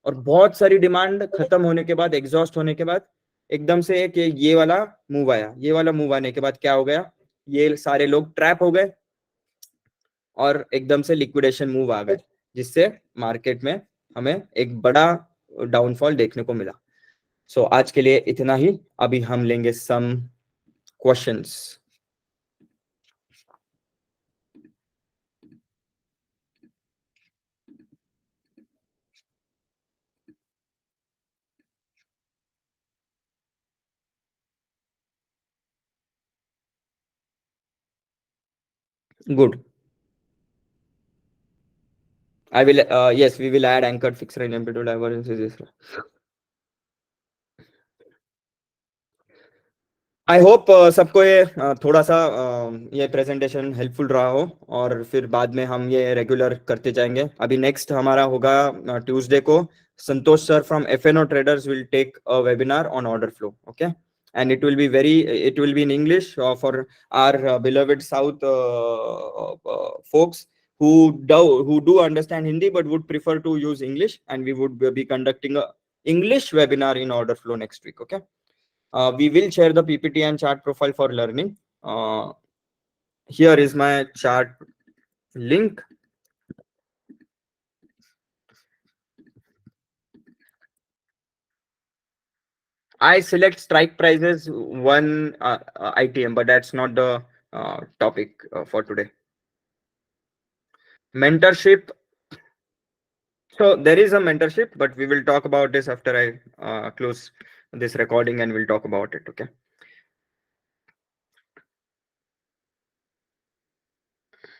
और बहुत सारी डिमांड खत्म होने के बाद, एग्जॉस्ट होने के बाद एकदम से एक ये वाला मूव आया। ये वाला मूव आने के बाद क्या हो गया, ये सारे लोग ट्रैप हो गए और एकदम से लिक्विडेशन मूव आ गए, जिससे मार्केट में हमें एक बड़ा डाउनफॉल देखने को मिला। सो आज के लिए इतना ही, अभी हम लेंगे some questions. Good. I will, yes, we will add anchored fixed range amplitude divergences. I hope सबको ये थोड़ा सा ये प्रेजेंटेशन हेल्पफुल रहा हो, और फिर बाद में हम ये रेगुलर करते जाएंगे। अभी नेक्स्ट हमारा होगा ट्यूसडे को, Santosh sir from FNO traders will take a webinar on order flow, okay, and it will be in English for our beloved South folks who do understand Hindi but would prefer to use English, and we would be conducting a English webinar in order flow next week, okay. We will share the PPT and chart profile for learning. Here is my chart link. I select strike prices one ITM, but that's not the topic for today. Mentorship. So there is a mentorship, but we will talk about this after I close this recording, and we'll talk about it, okay.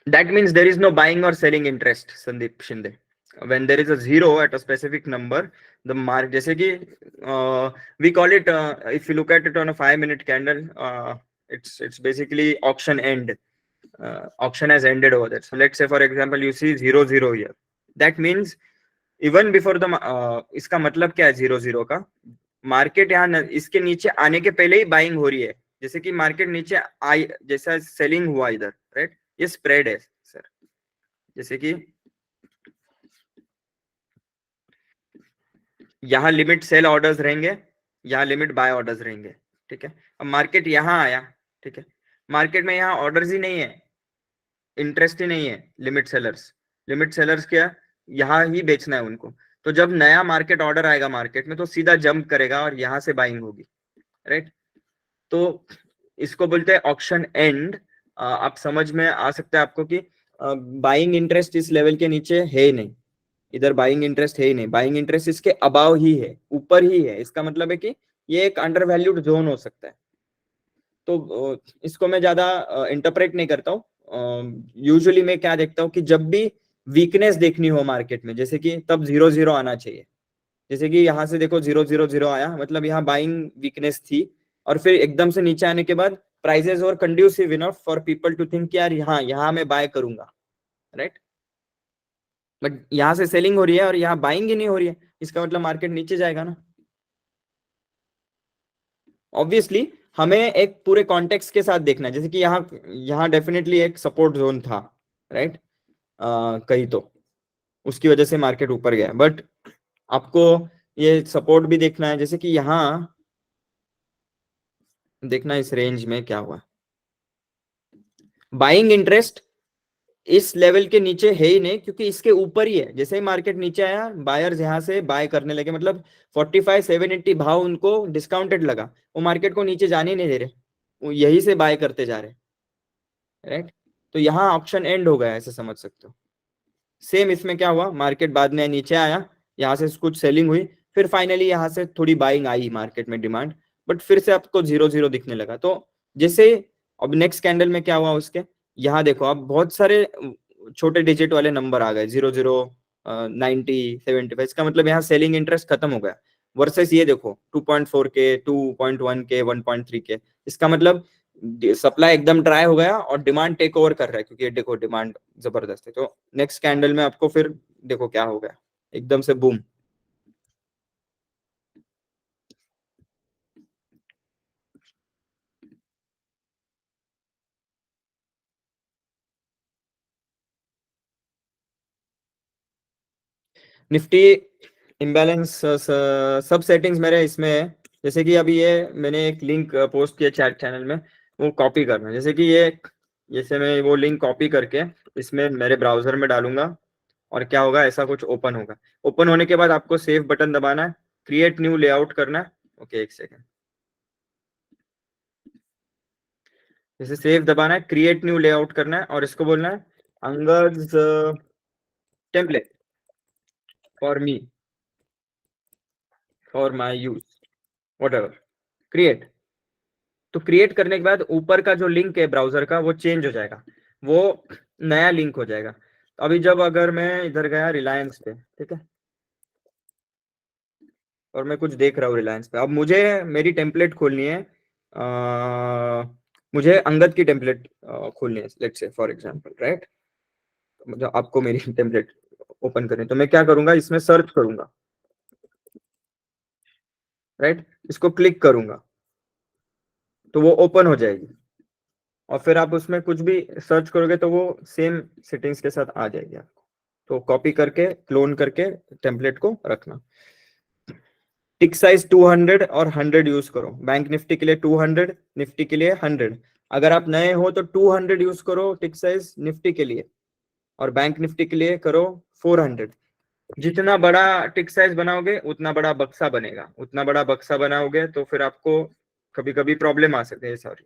That means there is no buying or selling interest, Sandeep Shinde. When there is a zero at a specific number, the mark, जैसे कि we call it, if you look at it on a 5-minute candle, it's basically auction end. Auction has ended over there. So let's say for example you see 0 0 here. That means even before the इसका मतलब क्या है 0 0 का, मार्केट यहाँ इसके नीचे आने के पहले ही बाइंग हो रही है, जैसे कि मार्केट नीचे आई, जैसा सेलिंग हुआ इधर, राइट, ये स्प्रेड है सर, जैसे कि यहाँ लिमिट सेल ऑर्डर्स रहेंगे, यहाँ लिमिट बाय ऑर्डर्स रहेंगे, ठीक है। अब मार्केट यहाँ आया, ठीक है, मार्केट में यहाँ ऑर्डर्स ही नहीं है, इंटरेस्ट ही नहीं है, लिमिट सेलर्स क्या, यहाँ ही बेचना है उनको। तो जब नया मार्केट ऑर्डर आएगा मार्केट में, तो सीधा जंप करेगा और यहाँ से बाइंग होगी, राइट। तो इसको बोलते हैं ऑक्शन एंड। आप समझ में आ सकता है आपको कि बाइंग इंटरेस्ट इस लेवल के नीचे है ही नहीं, इधर बाइंग इंटरेस्ट है ही नहीं, बाइंग इंटरेस्ट इसके अबाव ही है, ऊपर ही है। इसका मतलब है कि ये एक अंडर वैल्यूड जोन हो सकता है। तो इसको मैं ज्यादा इंटरप्रेट नहीं करता हूँ। यूजुअली मैं क्या देखता हूँ कि जब भी वीकनेस देखनी हो मार्केट में, जैसे कि तब 0 0 आना चाहिए। जैसे कि यहाँ से देखो 0 0 0 आया, मतलब यहाँ बाइंग वीकनेस थी, और फिर एकदम से नीचे आने के बाद prices were conducive enough for people to think यार यहाँ मैं बाय करूंगा, राइट। बट यहाँ से सेलिंग हो रही है और यहाँ बाइंग ही नहीं हो रही है, इसका मतलब मार्केट नीचे जाएगा ना। ऑब्वियसली हमें एक पूरे कॉन्टेक्स्ट के साथ देखना है, जैसे कि यहाँ डेफिनेटली एक सपोर्ट जोन था, राइट, कहीं तो उसकी वजह से मार्केट ऊपर गया, बट आपको ये सपोर्ट भी देखना है, जैसे कि यहाँ देखना इस रेंज में क्या हुआ। बाइंग इंटरेस्ट इस लेवल के नीचे है ही नहीं, क्योंकि इसके ऊपर ही है। जैसे ही मार्केट नीचे आया, बायर्स यहाँ से बाय करने लगे, मतलब 45-780 भाव उनको डिस्काउंटेड लगा, वो मार्केट को नीचे जाने नहीं दे रहे, वो यही से बाय करते जा रहे, राइट। तो यहाँ ऑप्शन एंड हो गया, ऐसे समझ सकते हो। सेम इसमें क्या हुआ, मार्केट बाद में नीचे आया, यहाँ से कुछ सेलिंग हुई, फिर फाइनली यहाँ से थोड़ी बाइंग आई मार्केट में डिमांड, बट फिर से आपको 0 0 दिखने लगा। तो जैसे अब नेक्स्ट कैंडल में क्या हुआ उसके, यहाँ देखो आप बहुत सारे छोटे डिजिट वाले नंबर आ गए, 00, 90, 75। इसका मतलब यहाँ सेलिंग इंटरेस्ट खत्म हो गया। वर्सेस ये देखो 2.4 के, 2.1 के, 1.3 के। इसका मतलब सप्लाई एकदम ड्राई हो गया और डिमांड टेक ओवर कर रहा है, क्योंकि ये देखो डिमांड जबरदस्त है। तो नेक्स्ट कैंडल में आपको फिर देखो क्या हो गया, एकदम से बूम। निफ्टी इम्बैलेंस सब सेटिंग्स मेरे इसमें है। जैसे कि अभी ये मैंने एक लिंक पोस्ट किया चैट चैनल में, वो कॉपी करना है। जैसे कि ये, जैसे मैं वो लिंक कॉपी करके इसमें मेरे ब्राउजर में डालूंगा और क्या होगा, ऐसा कुछ ओपन होगा। ओपन होने के बाद आपको सेव बटन दबाना है, क्रिएट न्यू लेआउट करना है। ओके, एक सेकेंड। जैसे सेव दबाना है, क्रिएट न्यू लेआउट करना है और इसको बोलना है अंगज template for me, for my use, whatever, create. तो क्रिएट करने के बाद ऊपर का जो लिंक है ब्राउजर का वो चेंज हो जाएगा, वो नया लिंक हो जाएगा। तो अभी जब अगर मैं इधर गया रिलायंस पे, ठीक है, और मैं कुछ देख रहा हूँ रिलायंस पे, अब मुझे मेरी टेम्पलेट खोलनी है। मुझे अंगद की टेम्पलेट खोलनी है, let's say for example, right. मतलब आपको मेरी टेम्पलेट ओपन करनी है, तो मैं क्या करूंगा, इसमें सर्च करूंगा, राइट। इसको क्लिक करूंगा तो वो ओपन हो जाएगी, और फिर आप उसमें कुछ भी सर्च करोगे तो वो सेम सेटिंग्स के साथ आ जाएगी आपको। तो कॉपी करके क्लोन करके टेम्पलेट को रखना। टिक साइज 200 और 100 यूज करो। बैंक निफ्टी के लिए 200, निफ्टी के लिए 100। अगर आप नए हो तो 200 यूज करो टिक साइज निफ्टी के लिए, और बैंक निफ्टी के लिए करो 400। जितना बड़ा टिक साइज बनाओगे उतना बड़ा बक्सा बनेगा, उतना बड़ा बक्सा बनाओगे तो फिर आपको कभी कभी प्रॉब्लम आ सकते हैं। सॉरी,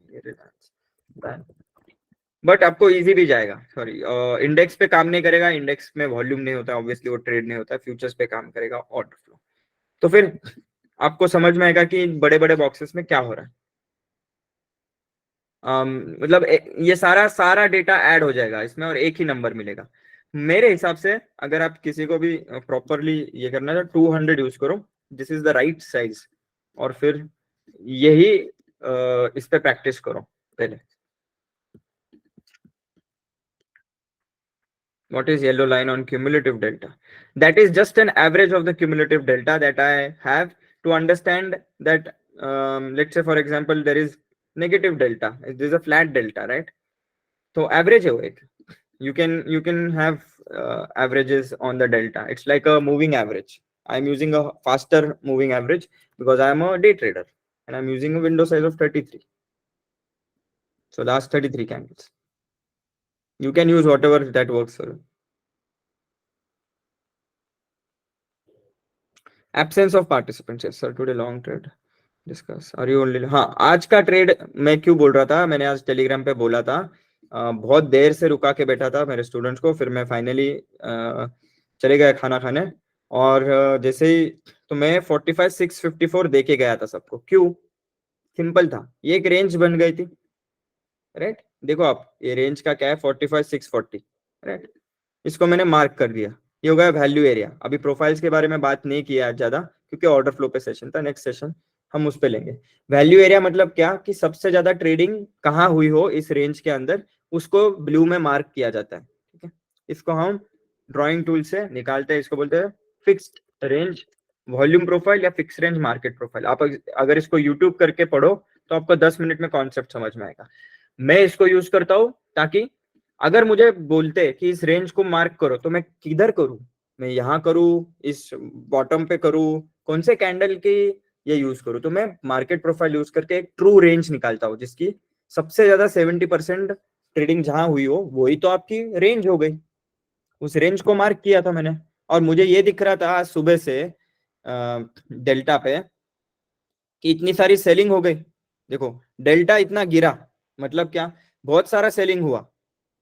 बट आपको इजी भी जाएगा। सॉरी, इंडेक्स पे काम नहीं करेगा, इंडेक्स में वॉल्यूम नहीं होता, ऑब्वियसली वो ट्रेड नहीं होता, फ्यूचर्स पे काम करेगा, ऑर्डर फ्लो। तो फिर आपको समझ में आएगा कि बड़े बड़े बॉक्सेस में क्या हो रहा है। मतलब ये सारा सारा डेटा ऐड हो जाएगा इसमें और एक ही नंबर मिलेगा। मेरे हिसाब से अगर आप किसी को भी प्रॉपरली ये करना है तो 200 यूज करो, this is the right size. और फिर यही इस पे प्रैक्टिस करो पहले। What is yellow line on cumulative delta? That is just an average of the cumulative delta that I have to understand that, let's say for example, there is negative delta. There is a flat delta, right? So average है वो एक. You can have averages on the delta. It's like a moving average. I'm using a faster moving average because I am a day trader and I'm using a window size of 33. So last 33 candles. You can use whatever that works for you. Absence of participants, yes sir, today long trade discuss, are you only. हाँ, आज का ट्रेड मैं क्यों बोल रहा था, मैंने आज टेलीग्राम पे बोला था, बहुत देर से रुका के बैठा था मेरे स्टूडेंट्स को, फिर मैं फाइनली चले गया खाना खाने। और जैसे ही तो मैं 45,654 दे के गया था सबको। क्यों? सिंपल था, ये एक रेंज बन गई थी, राइट। देखो आप, ये रेंज का क्या है, 45,640, राइट। इसको मैंने मार्क कर दिया, ये हो गया वैल्यू एरिया। अभी प्रोफाइल्स के बारे में बात नहीं किया आज ज्यादा, क्योंकि ऑर्डर फ्लो पे सेशन था, नेक्स्ट सेशन हम उस पे लेंगे। वैल्यू एरिया मतलब क्या, कि सबसे ज्यादा ट्रेडिंग कहाँ हुई हो इस रेंज के अंदर, उसको ब्लू में मार्क किया जाता है, ठीक है। इसको हम ड्रॉइंग टूल से निकालते हैं, इसको बोलते हैं फिक्स्ड रेंज वॉल्यूम प्रोफाइल या फिक्स रेंज मार्केट प्रोफाइल। आप अगर इसको यूट्यूब करके पढ़ो तो आपको 10 मिनट में कॉन्सेप्ट समझ में आएगा। मैं इसको यूज करता हूं ताकि अगर मुझे बोलते कि इस रेंज को मार्क करो तो मैं किधर करूं, मैं यहाँ करूं, इस बॉटम पे करूं, कौन से कैंडल की ये यूज करूं, तो मैं मार्केट प्रोफाइल यूज करके एक ट्रू रेंज निकालता हूं, जिसकी सबसे ज्यादा 70% ट्रेडिंग जहां हुई हो वही तो आपकी रेंज हो गई। उस रेंज को मार्क किया था मैंने, और मुझे ये दिख रहा था आज सुबह से डेल्टा पे कि इतनी सारी सेलिंग हो गई। देखो डेल्टा इतना गिरा, मतलब क्या, बहुत सारा सेलिंग हुआ,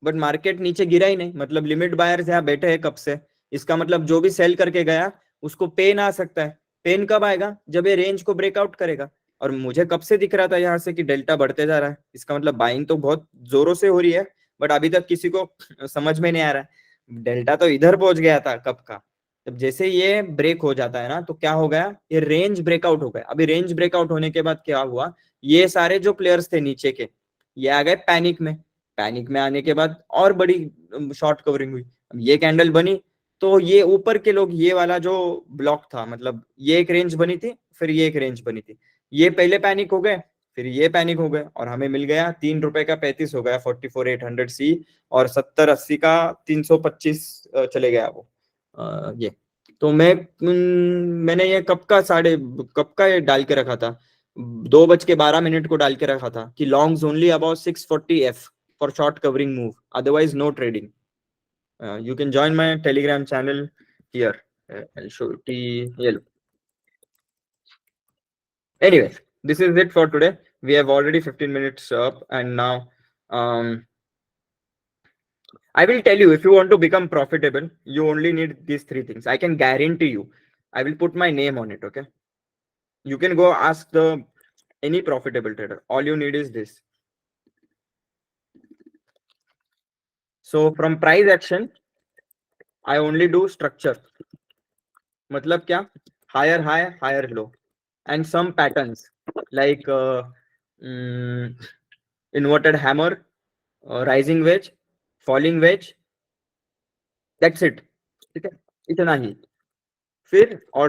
बट मार्केट नीचे गिरा ही नहीं। मतलब लिमिट बायर्स यहाँ बैठे हैं कब से, इसका मतलब जो भी सेल करके गया उसको पेन आ सकता है। पेन कब आएगा, जब ये रेंज को ब्रेकआउट करेगा। और मुझे कब से दिख रहा था यहाँ से कि डेल्टा बढ़ते जा रहा है, इसका मतलब बाइंग तो बहुत जोरों से हो रही है, बट अभी तक किसी को समझ में नहीं आ रहा है। डेल्टा तो इधर पहुंच गया था कब का। जब जैसे ये ब्रेक हो जाता है ना, तो क्या हो गया, ये रेंज ब्रेकआउट हो गया। अभी रेंज ब्रेकआउट होने के बाद क्या हुआ, ये सारे जो प्लेयर्स थे नीचे के, ये आ गए पैनिक में। पैनिक में आने के बाद और बड़ी शॉर्ट कवरिंग हुई। अब ये कैंडल बनी, तो ये ऊपर के लोग, ये वाला जो ब्लॉक था, मतलब ये एक रेंज बनी थी, फिर ये एक रेंज बनी थी, ये पहले पैनिक हो गए, फिर ये पैनिक हो गए, और हमें मिल गया 3 रुपए का 35 हो गया 44,800 C, और 70-80 का 325 चले गया वो ये। तो मैंने ये कब का ये डाल के रखा था, 2:12 को डाल के रखा था कि longs only about 640F for short covering move, otherwise no trading. You can join my Telegram channel here. I'll show yellow. Anyway, this is it for today. We have already 15 minutes up, and now I will tell you, if you want to become profitable, you only need these 3 things. I can guarantee you. I will put my name on it. Okay. You can go ask any profitable trader. All you need is this. So from price action, I only do structure. मतलब क्या, higher high, higher low, and some patterns like inverted hammer, rising wedge, falling wedge. That's it. ठीक है, इतना ही। फिर और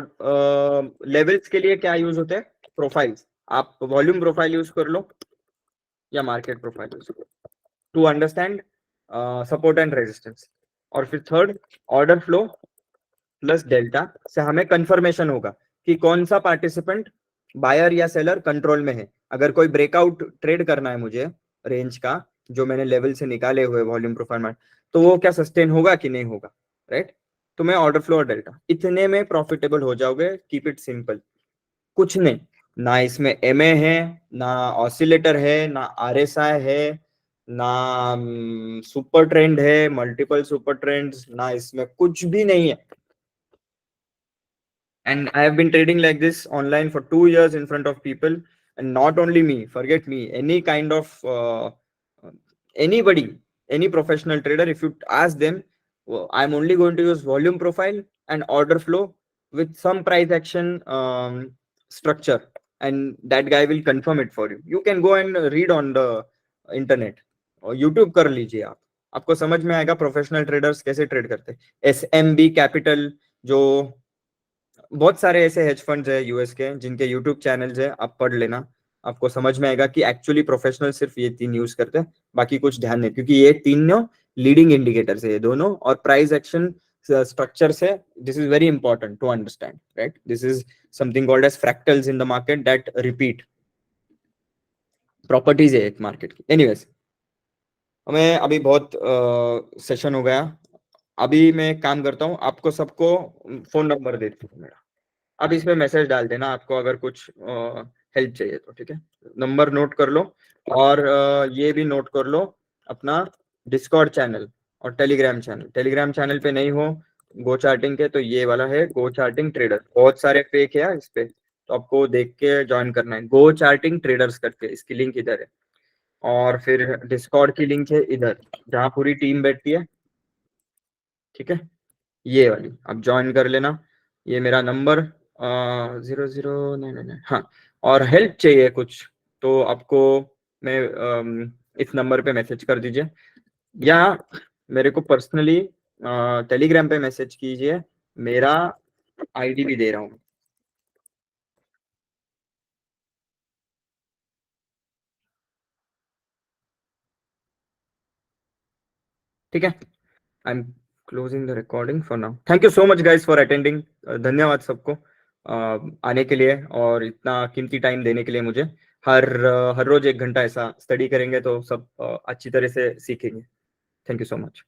लेवल्स के लिए क्या यूज होते हैं, प्रोफाइल्स। आप वॉल्यूम प्रोफाइल यूज कर लो या मार्केट प्रोफाइल यूज करो to understand support and resistance. और फिर third, order flow plus delta से हमें कंफर्मेशन होगा कि कौन सा पार्टिसिपेंट बायर या सेलर कंट्रोल में है। अगर कोई ब्रेकआउट ट्रेड करना है मुझे रेंज का, जो मैंने लेवल से निकाले हुए वॉल्यूम प्रोफाइल में, तो वो क्या सस्टेन होगा कि नहीं होगा, राइट। तो मैं ऑर्डर फ्लो और डेल्टा, इतने में प्रॉफिटेबल हो जाओगे। कीप इट सिंपल, कुछ नहीं, ना इसमें एमए है, ना ऑसिलेटर है, ना आरएसआई है, ना सुपर ट्रेंड है, मल्टीपल सुपर ट्रेंड्स, ना इसमें कुछ भी नहीं है। And I have been trading like this online for 2 years in front of people, and not only me, forget me, any kind of anybody, any professional trader, if you ask them, well, I'm only going to use volume profile and order flow with some price action structure, and that guy will confirm it for you. You can go and read on the internet, और YouTube कर लीजिए आप, आपको समझ में आएगा प्रोफेशनल ट्रेडर्स कैसे ट्रेड करते हैं। SMB कैपिटल, जो बहुत सारे ऐसे हेज फंड्स है यूएस के जिनके यूट्यूब चैनल्स है, आप पढ़ लेना, आपको समझ में आएगा कि एक्चुअली प्रोफेशनल सिर्फ ये 3 यूज करते हैं, बाकी कुछ ध्यान नहीं, क्योंकि ये तीनों लीडिंग इंडिकेटर्स है ये दोनों, और प्राइस एक्शन स्ट्रक्चर से this is very important to understand, right. This is something called as fractals in the market that repeat, properties है एक मार्केट की। एनीवेज, हमें अभी बहुत सेशन हो गया, अभी मैं काम करता हूँ, आपको सबको फोन नंबर दे देता हूँ मेरा, आप इसमें मैसेज डाल देना आपको अगर कुछ हेल्प चाहिए तो, ठीक है। नंबर नोट कर लो, और ये भी नोट कर लो अपना डिस्कॉर्ड चैनल और टेलीग्राम चैनल। टेलीग्राम चैनल पे नहीं हो गो चार्टिंग के, तो ये वाला है गो चार्टिंग ट्रेडर, बहुत सारे फेक है इस पे, तो आपको देख के ज्वाइन करना है, गो चार्टिंग ट्रेडर्स करके, इसकी लिंक इधर है। और फिर डिस्कॉर्ड की लिंक है इधर, जहाँ पूरी टीम बैठती है, ठीक है, ये वाली आप ज्वाइन कर लेना। ये मेरा नंबर 0099, हाँ। और हेल्प चाहिए कुछ तो आपको मैं इस नंबर पे मैसेज कर दीजिए, या मेरे को पर्सनली टेलीग्राम पे मैसेज कीजिए, मेरा आईडी भी दे रहा हूँ। ठीक है, I am closing the recording for now. Thank you so much guys for attending. धन्यवाद सबको आने के लिए और इतना कीमती टाइम देने के लिए मुझे। हर रोज 1 घंटा ऐसा स्टडी करेंगे तो सब अच्छी तरह से सीखेंगे। Thank you so much.